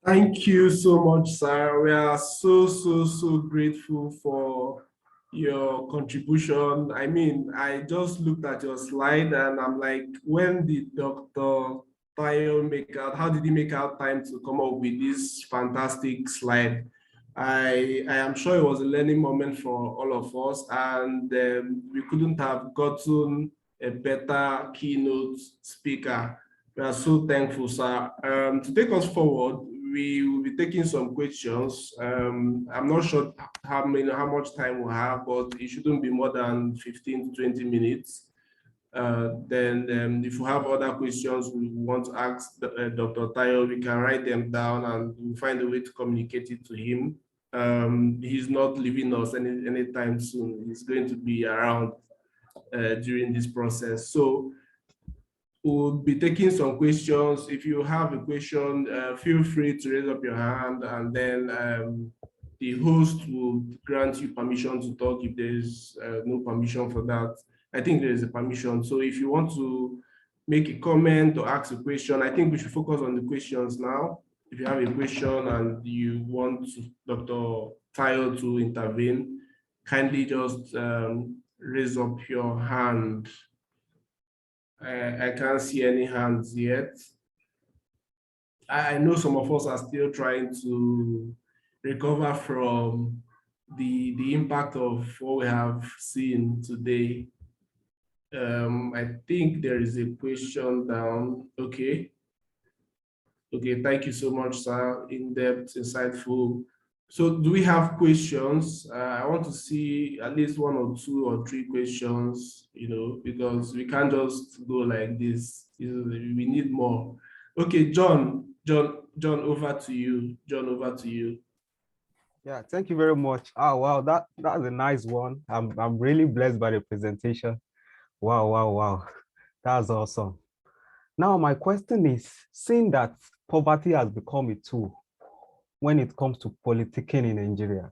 Thank you so much, sir. We are so grateful for your contribution. I mean, I just looked at your slide and I'm like, when did Dr. Tayo how did he make out time to come up with this fantastic slide? I am sure it was a learning moment for all of us, and we couldn't have gotten a better keynote speaker. We are so thankful, sir. To take us forward, we will be taking some questions. I'm not sure how much time we have, but it shouldn't be more than 15 to 20 minutes. Then if you have other questions we want to ask Dr. Tayo, we can write them down and we'll find a way to communicate it to him. He's not leaving us anytime soon. He's going to be around during this process. So we'll be taking some questions. If you have a question, feel free to raise up your hand, and then the host will grant you permission to talk if there's no permission for that. I think there is a permission. So if you want to make a comment or ask a question, I think we should focus on the questions now. If you have a question and you want Dr. Tayo to intervene, kindly just raise up your hand. I can't see any hands yet. I know some of us are still trying to recover from the impact of what we have seen today. I think there is a question down. Okay. Okay, thank you so much, sir. In-depth, insightful. So do we have questions? I want to see at least 1 or 2 or 3 questions, because we can't just go like this. We need more. Okay, John, over to you. John, over to you. Yeah, thank you very much. Oh, wow, that's a nice one. I'm really blessed by the presentation. Wow. That's awesome. Now, my question is, seeing that poverty has become a tool when it comes to politicking in Nigeria,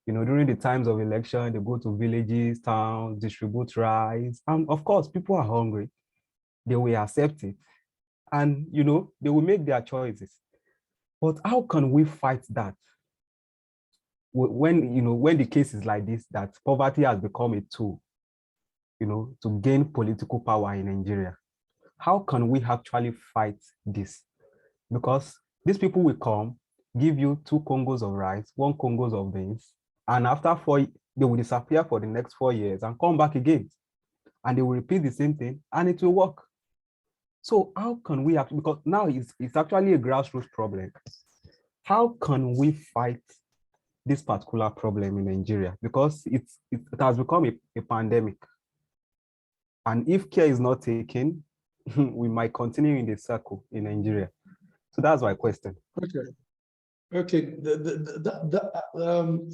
during the times of election, they go to villages, towns, distribute rice, and of course, people are hungry. They will accept it, and they will make their choices. But how can we fight that when the case is like this, that poverty has become a tool, to gain political power in Nigeria? How can we actually fight this? Because these people will come, give you 2 Congos of rice, 1 Congos of beans, and after 4, they will disappear for the next 4 years and come back again. And they will repeat the same thing and it will work. So how can we actually, because now it's actually a grassroots problem. How can we fight this particular problem in Nigeria? Because it has become a pandemic. And if care is not taken, we might continue in the circle in Nigeria. So that's my question. Okay.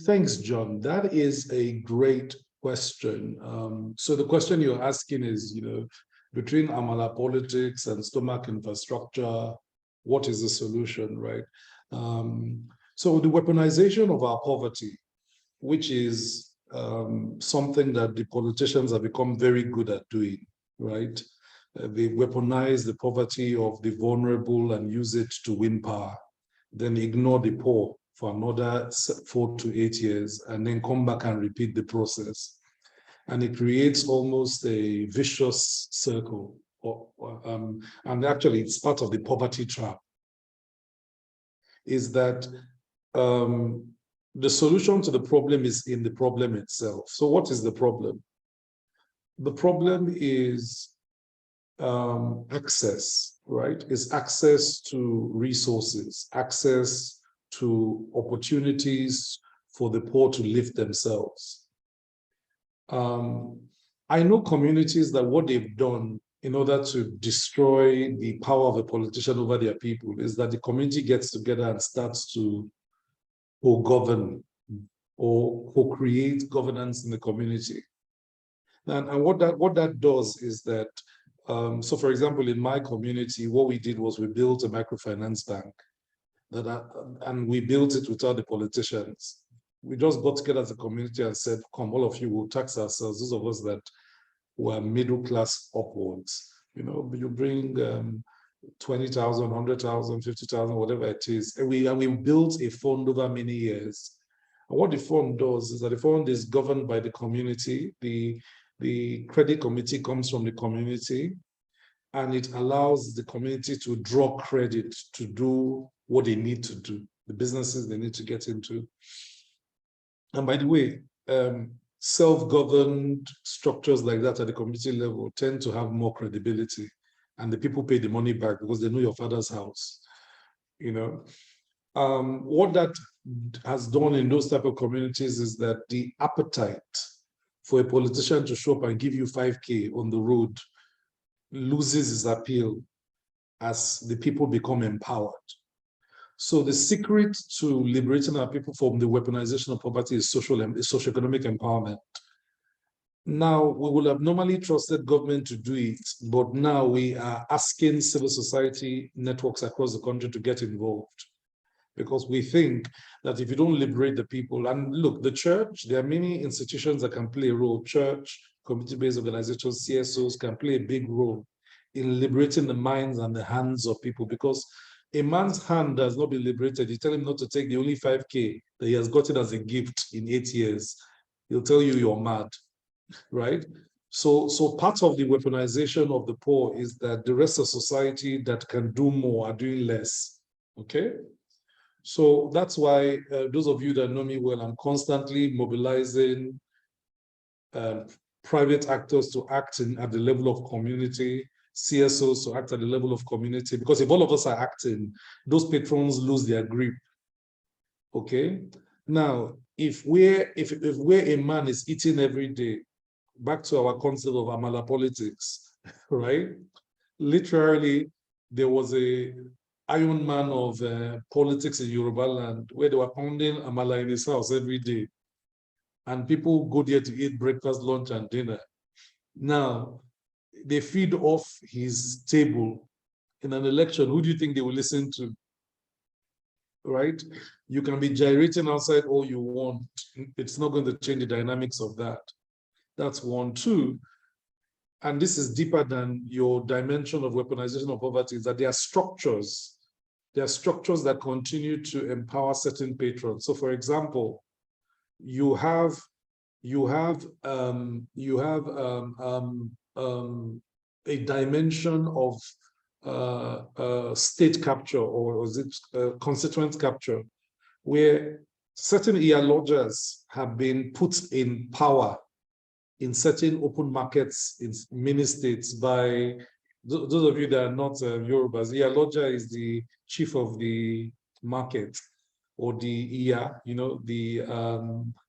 Thanks, John. That is a great question. So the question you're asking is, between Amala politics and stomach infrastructure, what is the solution, right? So the weaponization of our poverty, which is something that the politicians have become very good at doing, right? They weaponize the poverty of the vulnerable and use it to win power, then ignore the poor for another 4 to 8 years, and then come back and repeat the process. And it creates almost a vicious circle. And actually, it's part of the poverty trap, is that the solution to the problem is in the problem itself. So what is the problem? The problem is access, right? Is access to resources, access to opportunities for the poor to lift themselves. I know communities that what they've done in order to destroy the power of a politician over their people is that the community gets together and starts to co-govern or co-create governance in the community. And what that does is that, so for example, in my community, what we did was we built a microfinance bank, and we built it without the politicians. we just got together as a community and said, come, all of you will tax ourselves, those of us that were middle class upwards. You know, you bring 20,000, 100,000, 50,000, whatever it is. And we built a fund over many years. And what the fund does is that the fund is governed by the community. The credit committee comes from the community, and it allows the community to draw credit to do what they need to do, the businesses they need to get into. And by the way, self-governed structures like that at the community level tend to have more credibility, and the people pay the money back because they know your father's house. You know, what that has done in those type of communities is that the appetite for a politician to show up and give you 5K on the road loses its appeal as the people become empowered. So the secret to liberating our people from the weaponization of poverty is socioeconomic empowerment. Now, we would have normally trusted government to do it, but now we are asking civil society networks across the country to get involved, because we think that if you don't liberate the people, and look, the church, there are many institutions that can play a role. Church, community-based organizations, CSOs can play a big role in liberating the minds and the hands of people, because a man's hand has not been liberated. You tell him not to take the only 5K that he has gotten as a gift in 8 years. He'll tell you you're mad, right? So part of the weaponization of the poor is that the rest of society that can do more are doing less, okay? So that's why those of you that know me well, I'm constantly mobilizing private actors to act at the level of community, CSOs to act at the level of community, because if all of us are acting, those patrons lose their grip, okay? Now, if where a man is eating every day, back to our concept of Amala politics, right? Literally, there was a Iron Man of politics in Yoruba land where they were pounding Amala in his house every day. And people go there to eat breakfast, lunch, and dinner. Now, they feed off his table in an election. Who do you think they will listen to? Right? You can be gyrating outside all you want. It's not going to change the dynamics of that. That's one. Two, and this is deeper than your dimension of weaponization of poverty, is that there are structures. There are structures that continue to empower certain patrons. So, for example, you have a dimension of state capture, or is it constituent capture, where certain lodgers have been put in power in certain open markets in many states by those of you that are not Yorubas. Lodger is the chief of the market, or the the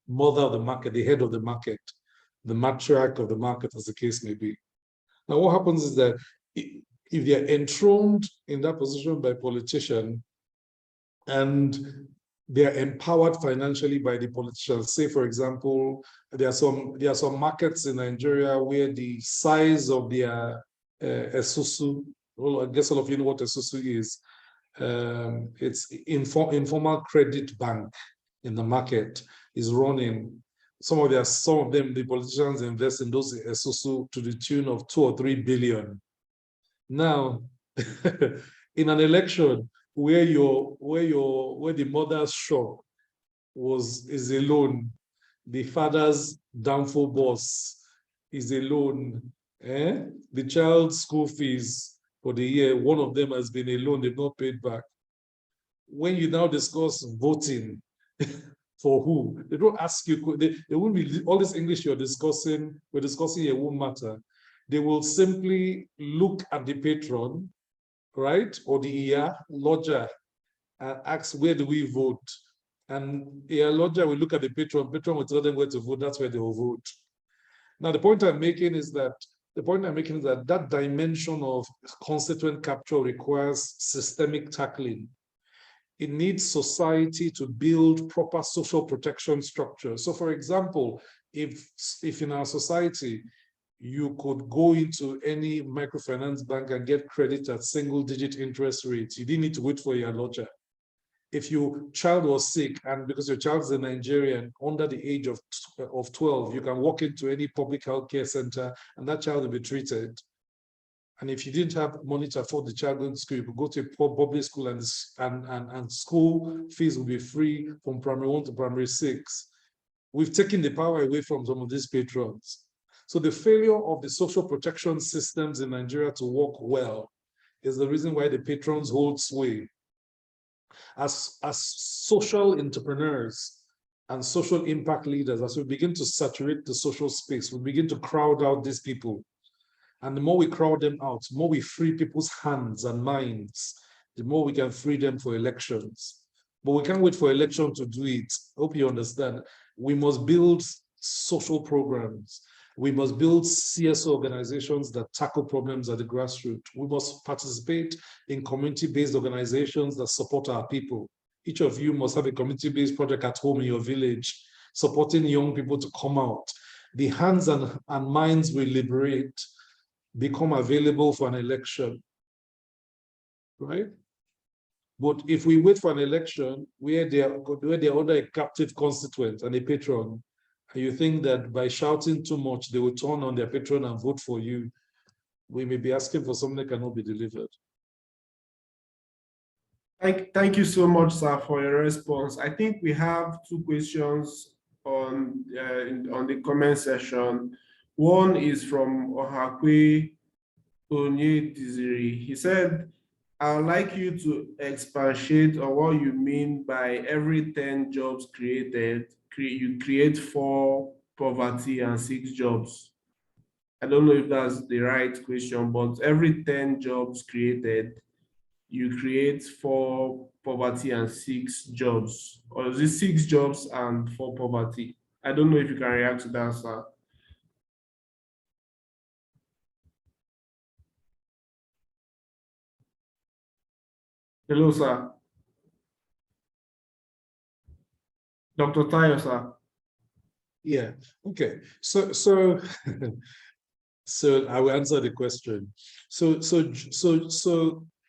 mother of the market, the head of the market, the matriarch of the market, as the case may be. Now, what happens is that if they're enthroned in that position by a politician and they're empowered financially by the politicians, say, for example, there are some markets in Nigeria where the size of their esusu, well, I guess all of you know what esusu is. It's informal credit bank in the market is running. Some of them, the politicians invest in those esusu to the tune of 2 or 3 billion. Now, in an election where the mother's shop is alone, the father's downfall boss is alone, the child's school fees for the year, one of them has been alone, they've not paid back. When you now discuss voting for who, they don't ask you, they won't be, all this English we're discussing a won't matter. They will simply look at the patron, right, or the lodger, and ask, where do we vote? And lodger will look at the patron will tell them where to vote, that's where they will vote. Now, the point I'm making is that that dimension of constituent capture requires systemic tackling. It needs society to build proper social protection structures. So, for example, if in our society, you could go into any microfinance bank and get credit at single-digit interest rates, you didn't need to wait for your lodger. If your child was sick, and because your child is a Nigerian under the age of 12, you can walk into any public healthcare center and that child will be treated. And if you didn't have money to afford the child going to school, you could go to a public school and school fees will be free from primary 1 to primary 6. We've taken the power away from some of these patrons. So the failure of the social protection systems in Nigeria to work well is the reason why the patrons hold sway. As social entrepreneurs and social impact leaders, as we begin to saturate the social space, we begin to crowd out these people. And the more we crowd them out, the more we free people's hands and minds, the more we can free them for elections. But we can't wait for election to do it. I hope you understand. We must build social programs. We must build CSO organizations that tackle problems at the grassroots. We must participate in community-based organizations that support our people. Each of you must have a community-based project at home in your village, supporting young people to come out. The hands and minds we liberate become available for an election, right? But if we wait for an election where they're under a captive constituent and a patron, and you think that by shouting too much, they will turn on their patron and vote for you, we may be asking for something that cannot be delivered. Thank you so much, sir, for your response. I think we have 2 questions on the comment section. One is from Ohakwe Onyediziri. He said, I'd like you to expatiate on what you mean by every 10 jobs created, you create 4 poverty and 6 jobs. I don't know if that's the right question, but every 10 jobs created, you create 4 poverty and 6 jobs. Or is it 6 jobs and 4 poverty? I don't know if you can react to that, sir. Hello, sir. Dr. Tayo, sir. Yeah, okay. So I will answer the question. So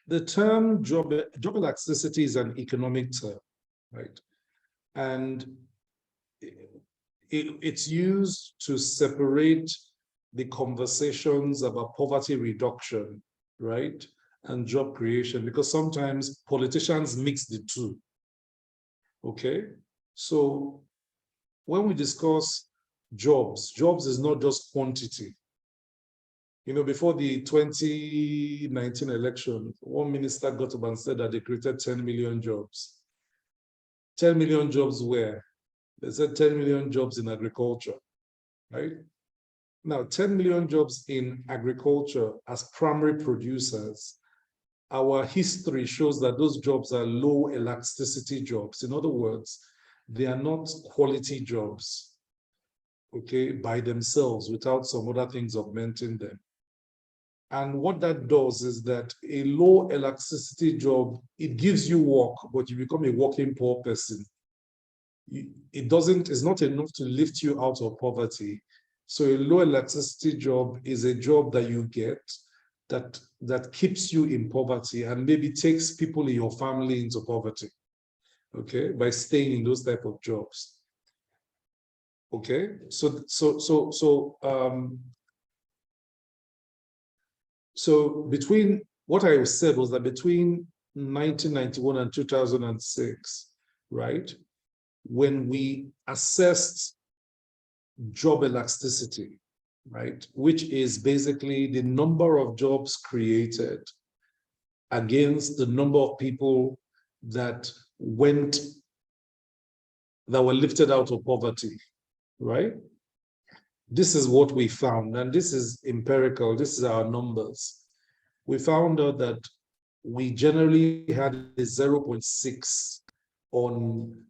the term job elasticity is an economic term, right? And it's used to separate the conversations about poverty reduction, right? And job creation, because sometimes politicians mix the two, okay? So when we discuss jobs is not just quantity. You know, before the 2019 election, one minister got up and said that they created 10 million jobs. 10 million jobs where? They said 10 million jobs in agriculture, right? Now, 10 million jobs in agriculture as primary producers, our history shows that those jobs are low elasticity jobs. In other words, they are not quality jobs, okay, by themselves without some other things augmenting them. And what that does is that a low elasticity job, it gives you work, but you become a working poor person. It's not enough to lift you out of poverty. So a low elasticity job is a job that you get that keeps you in poverty and maybe takes people in your family into poverty, okay, by staying in those type of jobs. Okay, so between, what I said was that between 1991 and 2006, right, when we assessed job elasticity, right, which is basically the number of jobs created against the number of people that were lifted out of poverty, right? This is what we found, and this is empirical, this is our numbers. We found out that we generally had a 0.6 on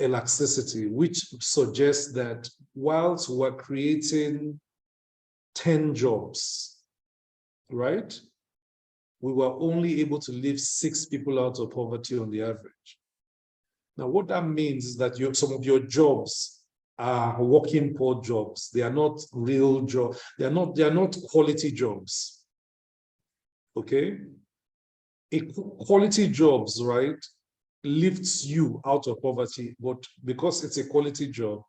elasticity, which suggests that whilst we're creating 10 jobs, right, we were only able to lift 6 people out of poverty on the average. Now, what that means is that some of your jobs are working poor jobs. They are not real jobs. They are not quality jobs. Okay? Quality jobs, right, lifts you out of poverty, but because it's a quality job,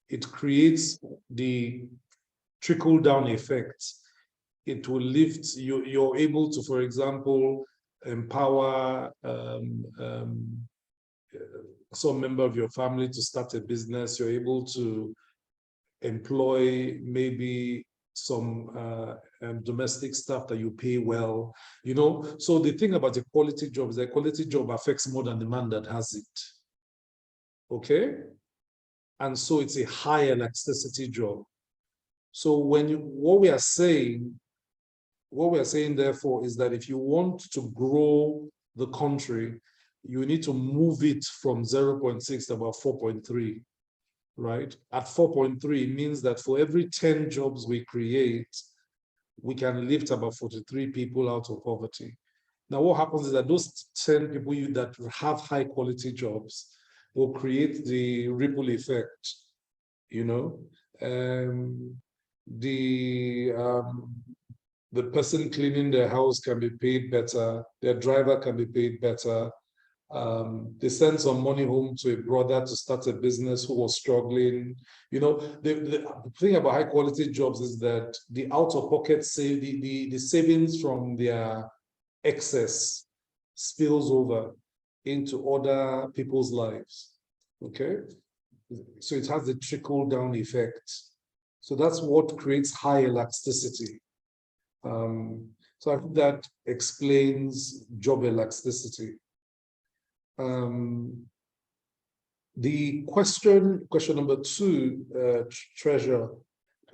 it creates the trickle-down effect. It will lift you. You're able to, for example, empower some member of your family to start a business. You're able to employ maybe some domestic staff that you pay well, you know. So the thing about a quality job is that a quality job affects more than the man that has it. Okay? And so it's a high elasticity job. So what we are saying, therefore, is that if you want to grow the country, you need to move it from 0.6 to about 4.3, right? At 4.3 means that for every 10 jobs we create, we can lift about 43 people out of poverty. Now, what happens is that those 10 people that have high quality jobs will create the ripple effect, you know. The person cleaning their house can be paid better, their driver can be paid better. They send some money home to a brother to start a business who was struggling. You know, the thing about high quality jobs is that the out-of-pocket the savings from their excess spills over into other people's lives. Okay, so it has the trickle-down effect. So that's what creates high elasticity. So I think that explains job elasticity. The question number 2, Treasurer,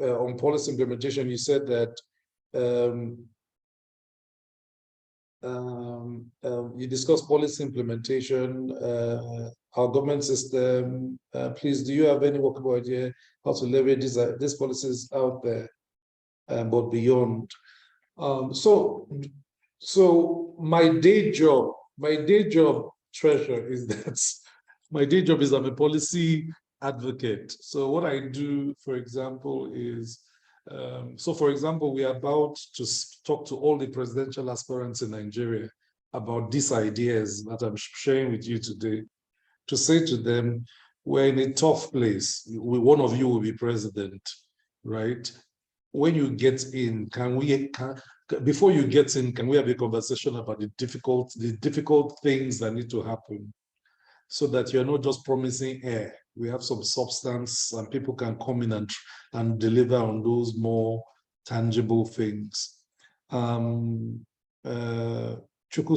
on policy implementation, you said that you discussed policy implementation, our government system. Please, do you have any workable idea how to leverage these policies out there, but beyond? So my day job, Treasure, is that my day job is I'm a policy advocate. So what I do, for example, is for example, we are about to talk to all the presidential aspirants in Nigeria about these ideas that I'm sharing with you today, to say to them, we're in a tough place. One of you will be president, right? When you get in, before you get in, can we have a conversation about the difficult things that need to happen, so that you're not just promising air? We have some substance, and people can come in and deliver on those more tangible things. Chuku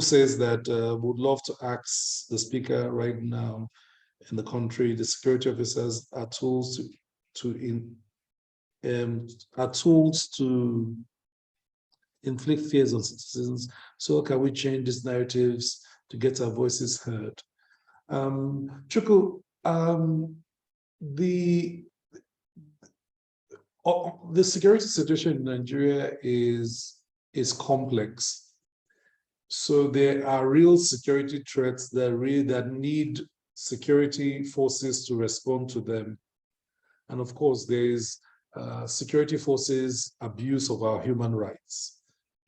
says that would love to ask the speaker right now, in the country, the security officers are tools to inflict fears on citizens. So can we change these narratives to get our voices heard? Chuku, the security situation in Nigeria is complex. So there are real security threats that need security forces to respond to them. And of course, there is security forces abuse of our human rights.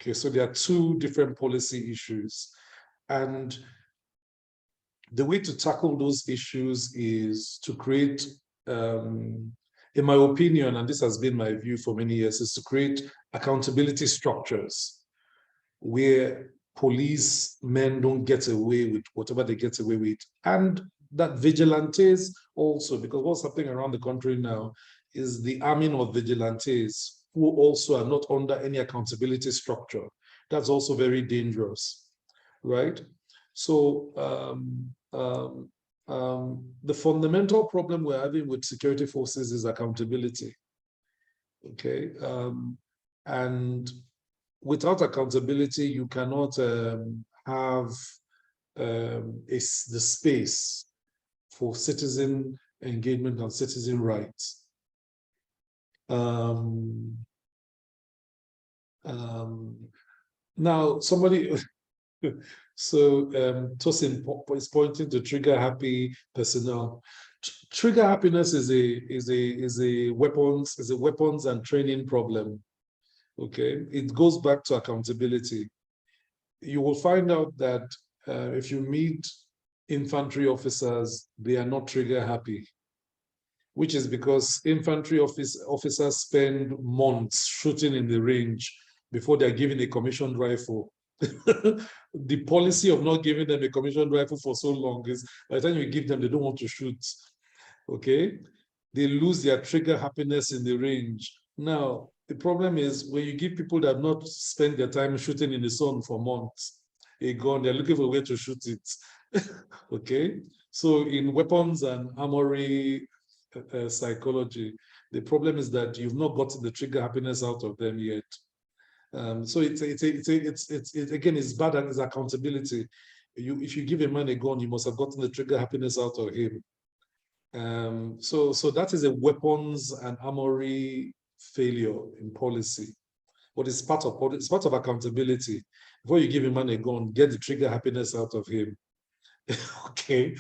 Okay, so there are 2 different policy issues. And the way to tackle those issues is to create, in my opinion, and this has been my view for many years, is to create accountability structures where policemen don't get away with whatever they get away with. And that vigilantes also, because what's happening around the country now is the arming of vigilantes who also are not under any accountability structure. That's also very dangerous, right? So the fundamental problem we're having with security forces is accountability, okay? And without accountability, you cannot have the space for citizen engagement and citizen rights. Now, somebody, so Tosin is pointing to trigger happy personnel. Trigger happiness is a weapons and training problem. Okay, it goes back to accountability. You will find out that if you meet infantry officers, they are not trigger happy, which is because infantry officers spend months shooting in the range before they're given a commissioned rifle. The policy of not giving them a commissioned rifle for so long is by the time you give them, they don't want to shoot. Okay? They lose their trigger happiness in the range. Now, the problem is when you give people that have not spent their time shooting in the sun for months a gun, they're looking for a way to shoot it. Okay? So in weapons and armory psychology, the problem is that you've not gotten the trigger happiness out of them yet. So it's again, it's bad and it's accountability. If you give a man a gun, you must have gotten the trigger happiness out of him. So that is a weapons and armory failure in policy. But it's part of accountability. Before you give a man a gun, get the trigger happiness out of him. Okay.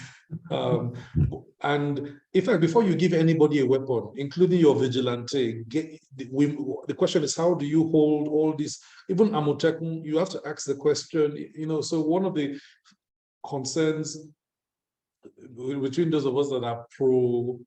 And in fact, before you give anybody a weapon, including your vigilante, the question is, how do you hold all this? Even Amotekun, you have to ask the question, so one of the concerns between those of us that are pro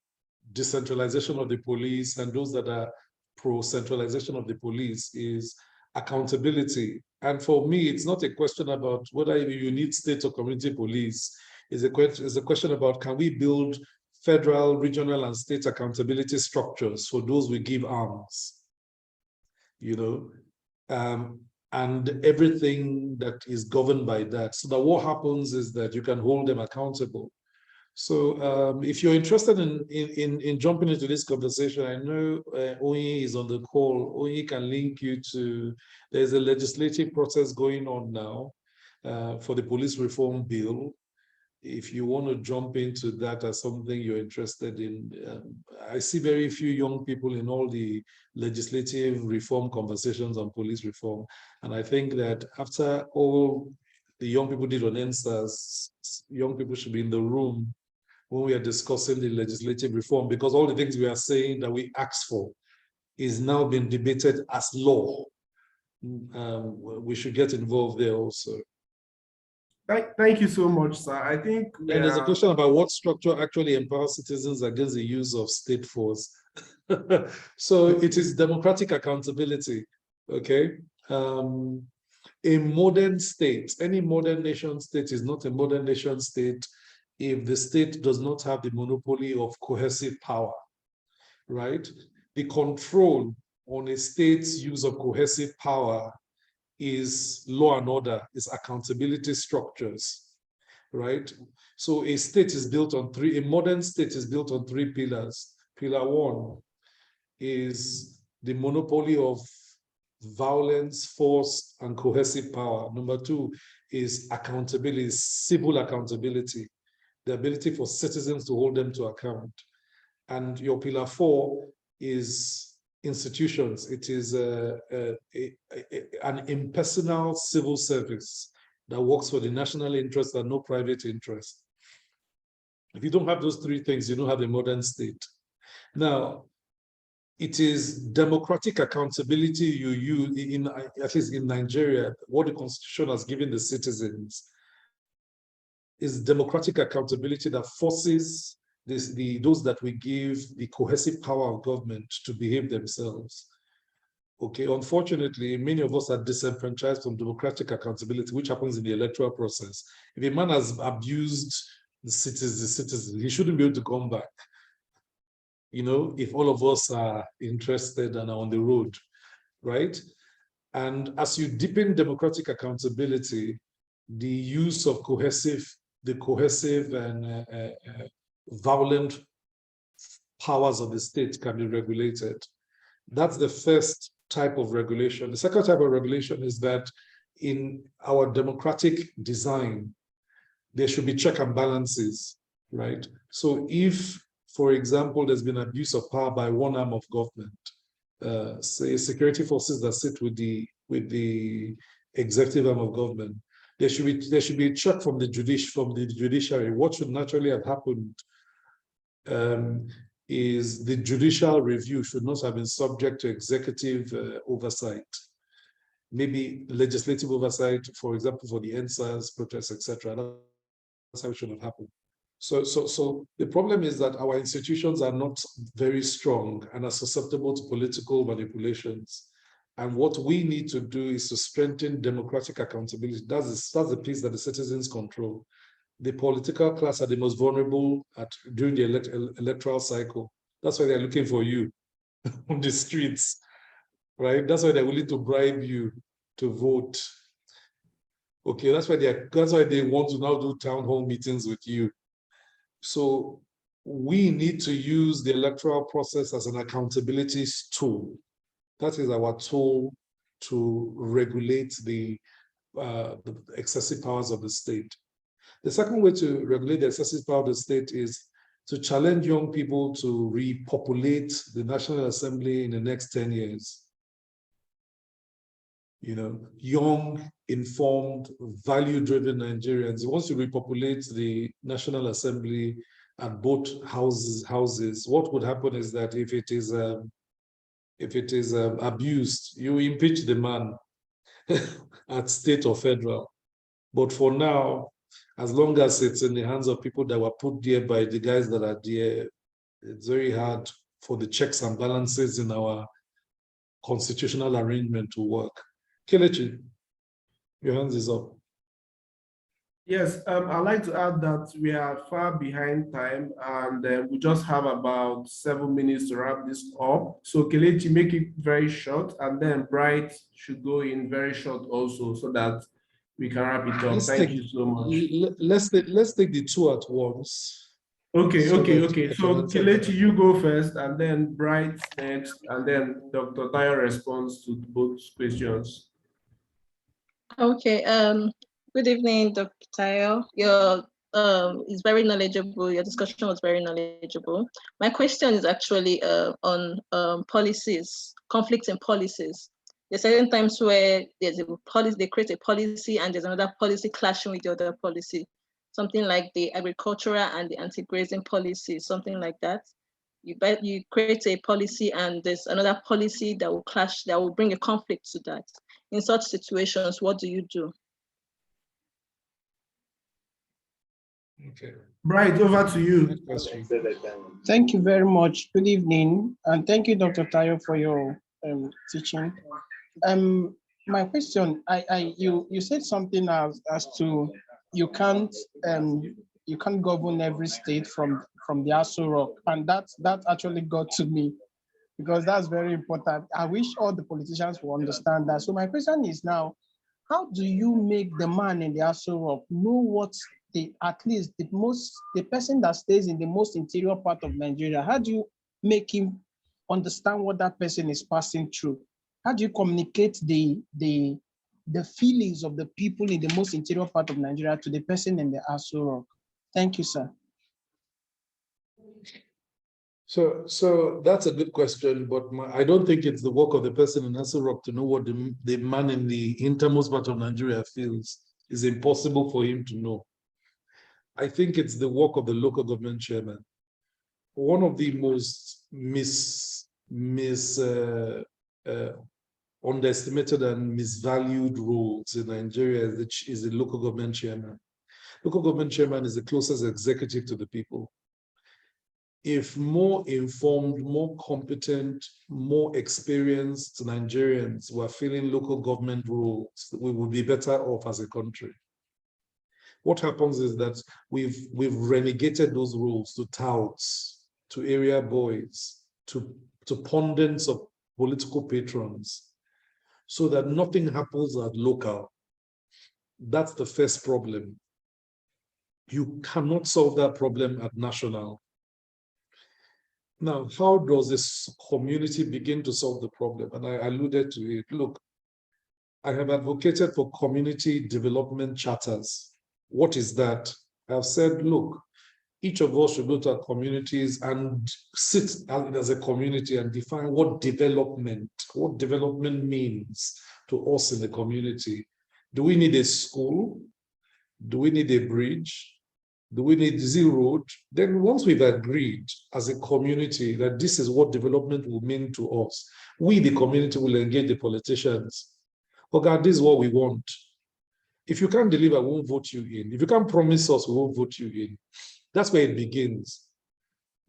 decentralization of the police and those that are pro centralization of the police is accountability. And for me, it's not a question about whether you need state or community police. It's a question about, can we build federal, regional, and state accountability structures for those we give arms? And everything that is governed by that. So that what happens is that you can hold them accountable. So if you're interested in jumping into this conversation, I know Oyi is on the call. Oyi can link you to, there's a legislative process going on now for the police reform bill. If you want to jump into that as something you're interested in, I see very few young people in all the legislative reform conversations on police reform. And I think that after all the young people did on NSAS, young people should be in the room when we are discussing the legislative reform, because all the things we are saying that we asked for is now being debated as law. We should get involved there also. Thank you so much, sir. I think and there's a question about what structure actually empowers citizens against the use of state force. So it is democratic accountability, okay? A modern state, any modern nation state is not a modern nation state if the state does not have the monopoly of cohesive power, right? The control on a state's use of cohesive power is law and order, is accountability structures, right? So a state is built on a modern state is built on three pillars. Pillar one is the monopoly of violence, force, and cohesive power. Number two is accountability, civil accountability, the ability for citizens to hold them to account. And your pillar four is institutions. It is an impersonal civil service that works for the national interest and no private interest. If you don't have those three things, you don't have a modern state. Now, it is democratic accountability you use, at least in Nigeria, what the Constitution has given the citizens is democratic accountability that forces those that we give the cohesive power of government to behave themselves. Okay, unfortunately, many of us are disenfranchised from democratic accountability, which happens in the electoral process. If a man has abused the citizens, he shouldn't be able to come back. If all of us are interested and are on the road, right? And as you deepen democratic accountability, the use of the cohesive and violent powers of the state can be regulated. That's the first type of regulation. The second type of regulation is that in our democratic design, there should be check and balances, right? So if, for example, there's been abuse of power by one arm of government, say security forces that sit with the executive arm of government, there should be a check from the judiciary. What should naturally have happened is the judicial review should not have been subject to executive oversight. Maybe legislative oversight, for example, for the NSAS protests, etc. how it should have happened. So the problem is that our institutions are not very strong and are susceptible to political manipulations. And what we need to do is to strengthen democratic accountability. That's the piece that the citizens control. The political class are the most vulnerable during the electoral cycle. That's why they're looking for you on the streets, right? That's why they're willing to bribe you to vote. Okay, that's why they want to now do town hall meetings with you. So we need to use the electoral process as an accountability tool. That is our tool to regulate the excessive powers of the state. The second way to regulate the excessive power of the state is to challenge young people to repopulate the National Assembly in the next 10 years. You know, young, informed, value-driven Nigerians. Once you repopulate the National Assembly at both houses, what would happen is that if it is abused, you impeach the man at state or federal. But for now, as long as it's in the hands of people that were put there by the guys that are there, it's very hard for the checks and balances in our constitutional arrangement to work. Kelechi, your hands is up. Yes, I'd like to add that we are far behind time and we just have about 7 minutes to wrap this up. So Kelechi, make it very short, and then Bright should go in very short also so that we can wrap it up. Thank you so much. Let's take the two at once. Okay. So Kelechi, you go first, and then Bright next, and then Dr. Tayo responds to both questions. Okay. Good evening, Dr. Tayo. Your is very knowledgeable. Your discussion was very knowledgeable. My question is actually on policies, conflicts in policies. There's certain times where there's a policy, they create a policy, and there's another policy clashing with the other policy. Something like the agricultural and the anti-grazing policy, something like that. You create a policy and there's another policy that will clash, that will bring a conflict to that. In such situations, what do you do? okay. Bright, over to you. Thank you very much. Good evening, and thank you, Dr. Tayo, for your teaching. My question, you said something as to you can't govern every state from the Aso Rock, and that actually got to me, because that's very important. I wish all the politicians will understand that. So my question is now, how do you make the man in the Aso Rock know what at least the person that stays in the most interior part of Nigeria, how do you make him understand what that person is passing through? How do you communicate the feelings of the people in the most interior part of Nigeria to the person in the Aso Rock? Thank you, sir. So that's a good question, but I don't think it's the work of the person in Aso Rock to know what the man in the innermost part of Nigeria feels. It's impossible for him to know. I think it's the work of the local government chairman. One of the most underestimated and misvalued roles in Nigeria is the local government chairman. Local government chairman is the closest executive to the people. If more informed, more competent, more experienced Nigerians were filling local government roles, we would be better off as a country. What happens is that we've relegated those roles to touts, to area boys, to pundits of political patrons, so that nothing happens at local. That's the first problem. You cannot solve that problem at national. Now, how does this community begin to solve the problem? And I alluded to it. Look, I have advocated for community development charters. What is that? I've said, look, each of us should go to our communities and sit as a community and define what development means to us in the community. Do we need a school? Do we need a bridge? Do we need zero road? Then once we've agreed as a community that this is what development will mean to us, we, the community, will engage the politicians. Okay, this is what we want. If you can't deliver, we won't vote you in. If you can't promise us, we won't vote you in. That's where it begins.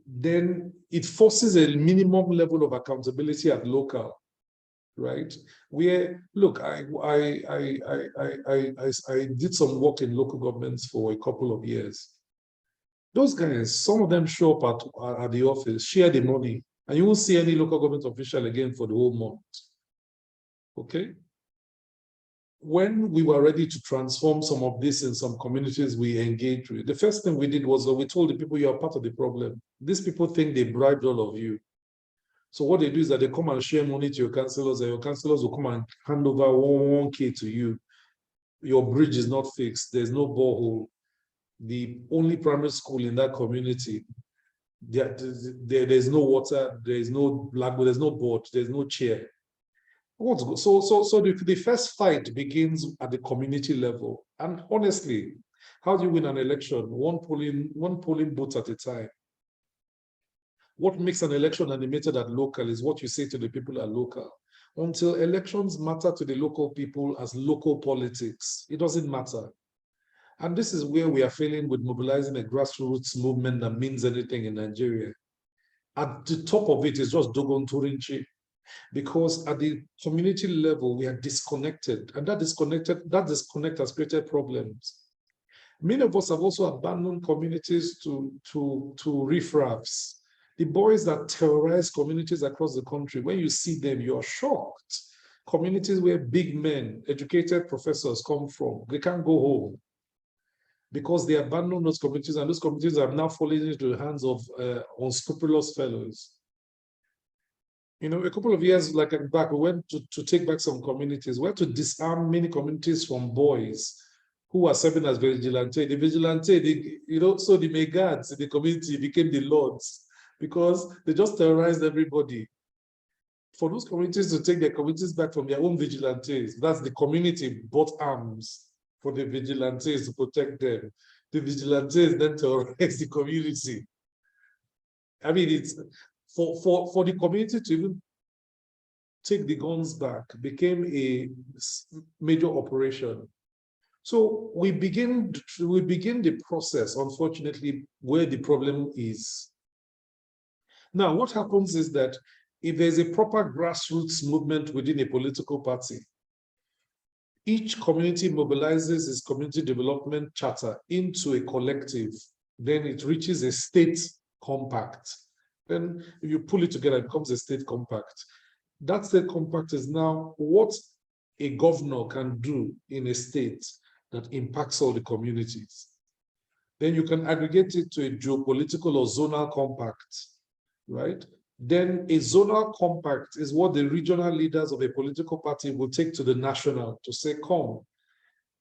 Then it forces a minimum level of accountability at local, right? Where, look, I did some work in local governments for a couple of years. Those guys, some of them show up at the office, share the money, and you won't see any local government official again for the whole month. Okay? When we were ready to transform some of this in some communities we engaged with, the first thing we did was we told the people, you are part of the problem. These people think they bribed all of you. So what they do is that they come and share money to your councillors, and your councillors will come and hand over 1K to you. Your bridge is not fixed. There's no borehole. The only primary school in that community, there's no water, there's no blackboard, there's no board, there's no chair. So the first fight begins at the community level. And honestly, how do you win an election? One polling booth at a time. What makes an election animated at local is what you say to the people at local. Until elections matter to the local people as local politics, it doesn't matter. And this is where we are failing with mobilizing a grassroots movement that means anything in Nigeria. At the top of it is just Dogon Turinchi. Because at the community level, we are disconnected, and that disconnect has created problems. Many of us have also abandoned communities to riffraffs. The boys that terrorize communities across the country, when you see them, you are shocked. Communities where big men, educated professors come from, they can't go home because they abandon those communities, and those communities are now falling into the hands of unscrupulous fellows. You know, a couple of years back, we went to take back some communities. We had to disarm many communities from boys who are serving as vigilante. The vigilante, so the megads in the community became the lords because they just terrorized everybody. For those communities to take their communities back from their own vigilantes, that's the community bought arms for the vigilantes to protect them. The vigilantes then terrorize the community. I mean, it's for the community to even take the guns back became a major operation. So we begin the process, unfortunately, where the problem is. Now, what happens is that if there's a proper grassroots movement within a political party, each community mobilizes its community development charter into a collective, then it reaches a state compact. Then if you pull it together, it becomes a state compact. That state compact is now what a governor can do in a state that impacts all the communities. Then you can aggregate it to a geopolitical or zonal compact, right? Then a zonal compact is what the regional leaders of a political party will take to the national to say, come,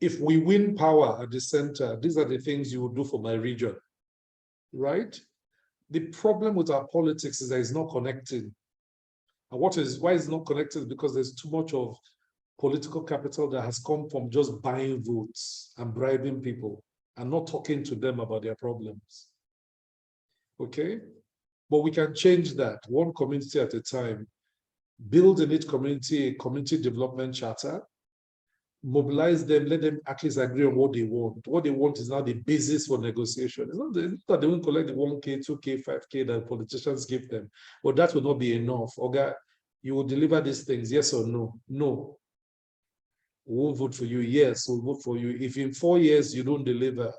if we win power at the center, these are the things you will do for my region, right? The problem with our politics is that it's not connected. And why it's not connected? Because there's too much of political capital that has come from just buying votes and bribing people and not talking to them about their problems. Okay? But we can change that one community at a time. Build in each community a community development charter, mobilize them, let them at least agree on what they want. What they want is now the basis for negotiation. It's not that they won't collect the 1K, 2K, 5K that politicians give them, but that will not be enough. Okay, you will deliver these things, yes or no? No. We won't vote for you. Yes, we'll vote for you. If in 4 years you don't deliver,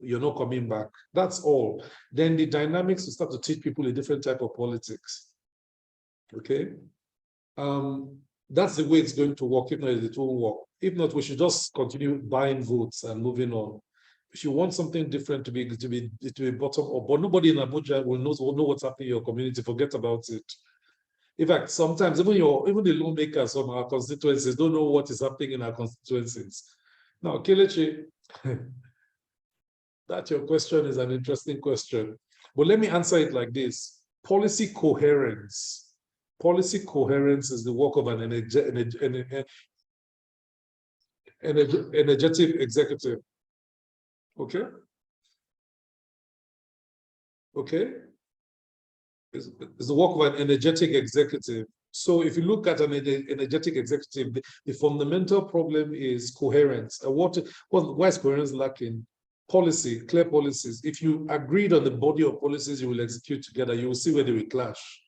you're not coming back. That's all. Then the dynamics will start to teach people a different type of politics. Okay? That's the way it's going to work. If not, it won't work. If not, we should just continue buying votes and moving on. If you want something different to be bottom up, but nobody in Abuja will know what's happening in your community. Forget about it. In fact, sometimes even the lawmakers from our constituencies don't know what is happening in our constituencies. Now, Kelechi, that your question is an interesting question. But let me answer it like this. Policy coherence. Policy coherence is the work of an energetic executive. Okay? Okay? It's the work of an energetic executive So if you look at an energetic executive, the fundamental problem is coherence. And why is coherence lacking? Policy, clear policies. If you agreed on the body of policies you will execute together, you will see where they will clash,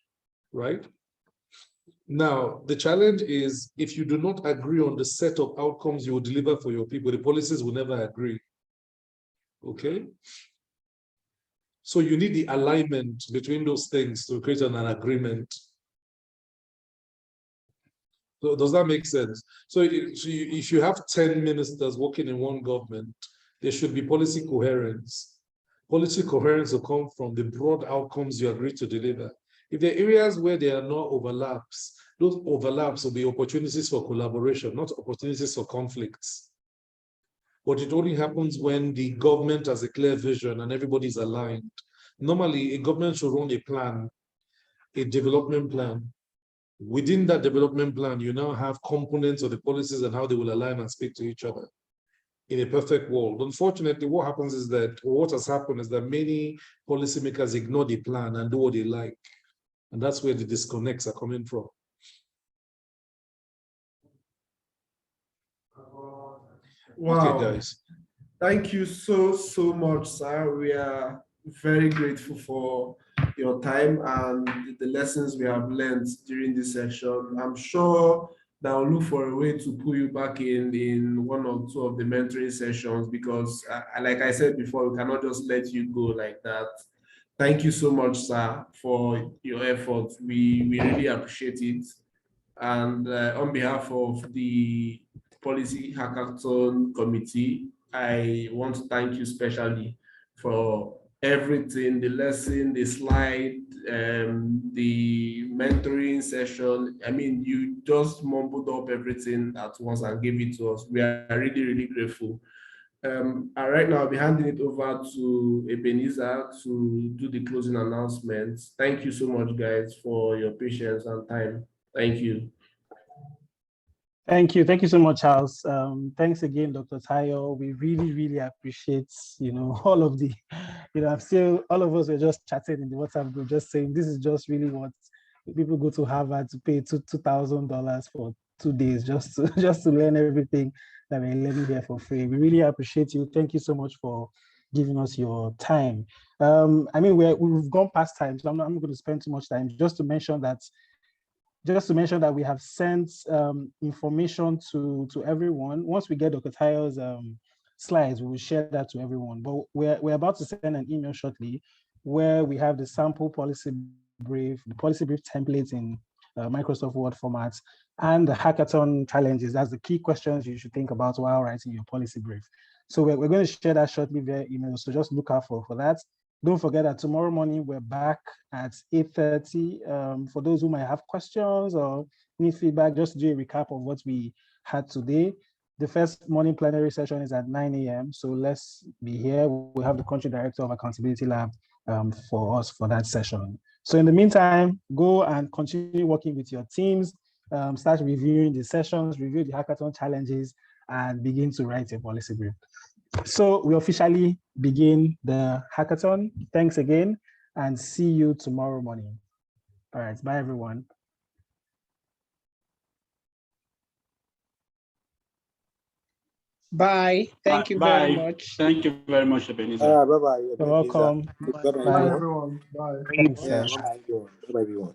right? Now, the challenge is if you do not agree on the set of outcomes you will deliver for your people, the policies will never agree, okay? So you need the alignment between those things to create an agreement. So does that make sense? So if you have 10 ministers working in one government, there should be policy coherence. Policy coherence will come from the broad outcomes you agree to deliver. If there are areas where there are no overlaps, those overlaps will be opportunities for collaboration, not opportunities for conflicts. But it only happens when the government has a clear vision and everybody's aligned. Normally, a government should run a plan, a development plan. Within that development plan, you now have components of the policies and how they will align and speak to each other. In a perfect world. Unfortunately, what happens is that, or what has happened is that many policymakers ignore the plan and do what they like. And that's where the disconnects are coming from. Wow. Okay, guys. Thank you so much, sir. We are very grateful for your time and the lessons we have learned during this session. I'm sure that I'll look for a way to pull you back in one or two of the mentoring sessions because, like I said before, we cannot just let you go like that. Thank you so much, sir, for your efforts. We really appreciate it. And on behalf of the Policy Hackathon Committee, I want to thank you specially for everything, the lesson, the slide, the mentoring session. I mean, you just mumbled up everything at once and gave it to us. We are really, really grateful. And right now, I'll be handing it over to Ebenezer to do the closing announcements. Thank you so much, guys, for your patience and time. Thank you. Thank you. Thank you so much, Charles. Thanks again, Dr. Tayo. We really, really appreciate, all of the, I'm still, all of us were just chatting in the WhatsApp group, just saying, this is just really what people go to Harvard to pay $2,000 for 2 days, just to learn everything that we're learning here for free. We really appreciate you. Thank you so much for giving us your time. I mean, we've gone past time, so I'm not going to spend too much time. Just to mention that we have sent information to everyone. Once we get Dr. Tayo's slides, we will share that to everyone. But we're about to send an email shortly where we have the sample policy brief, the policy brief templates in Microsoft Word format, and the hackathon challenges. That's the key questions you should think about while writing your policy brief. So we're going to share that shortly via email. So just look out for that. Don't forget that tomorrow morning we're back at 8:30. For those who might have questions or need feedback, just do a recap of what we had today. The first morning plenary session is at 9 a.m. So let's be here. We have the country director of Accountability Lab for us for that session. So in the meantime, go and continue working with your teams, start reviewing the sessions, review the hackathon challenges, and begin to write a policy brief. So we officially begin the hackathon. Thanks again, and see you tomorrow morning. All right, bye everyone. Bye. Thank you very much. Thank you very much, Ebenezer. Bye-bye. You're welcome. Bye-bye, Bye, everyone. Bye. Thanks, Bye-bye, everyone.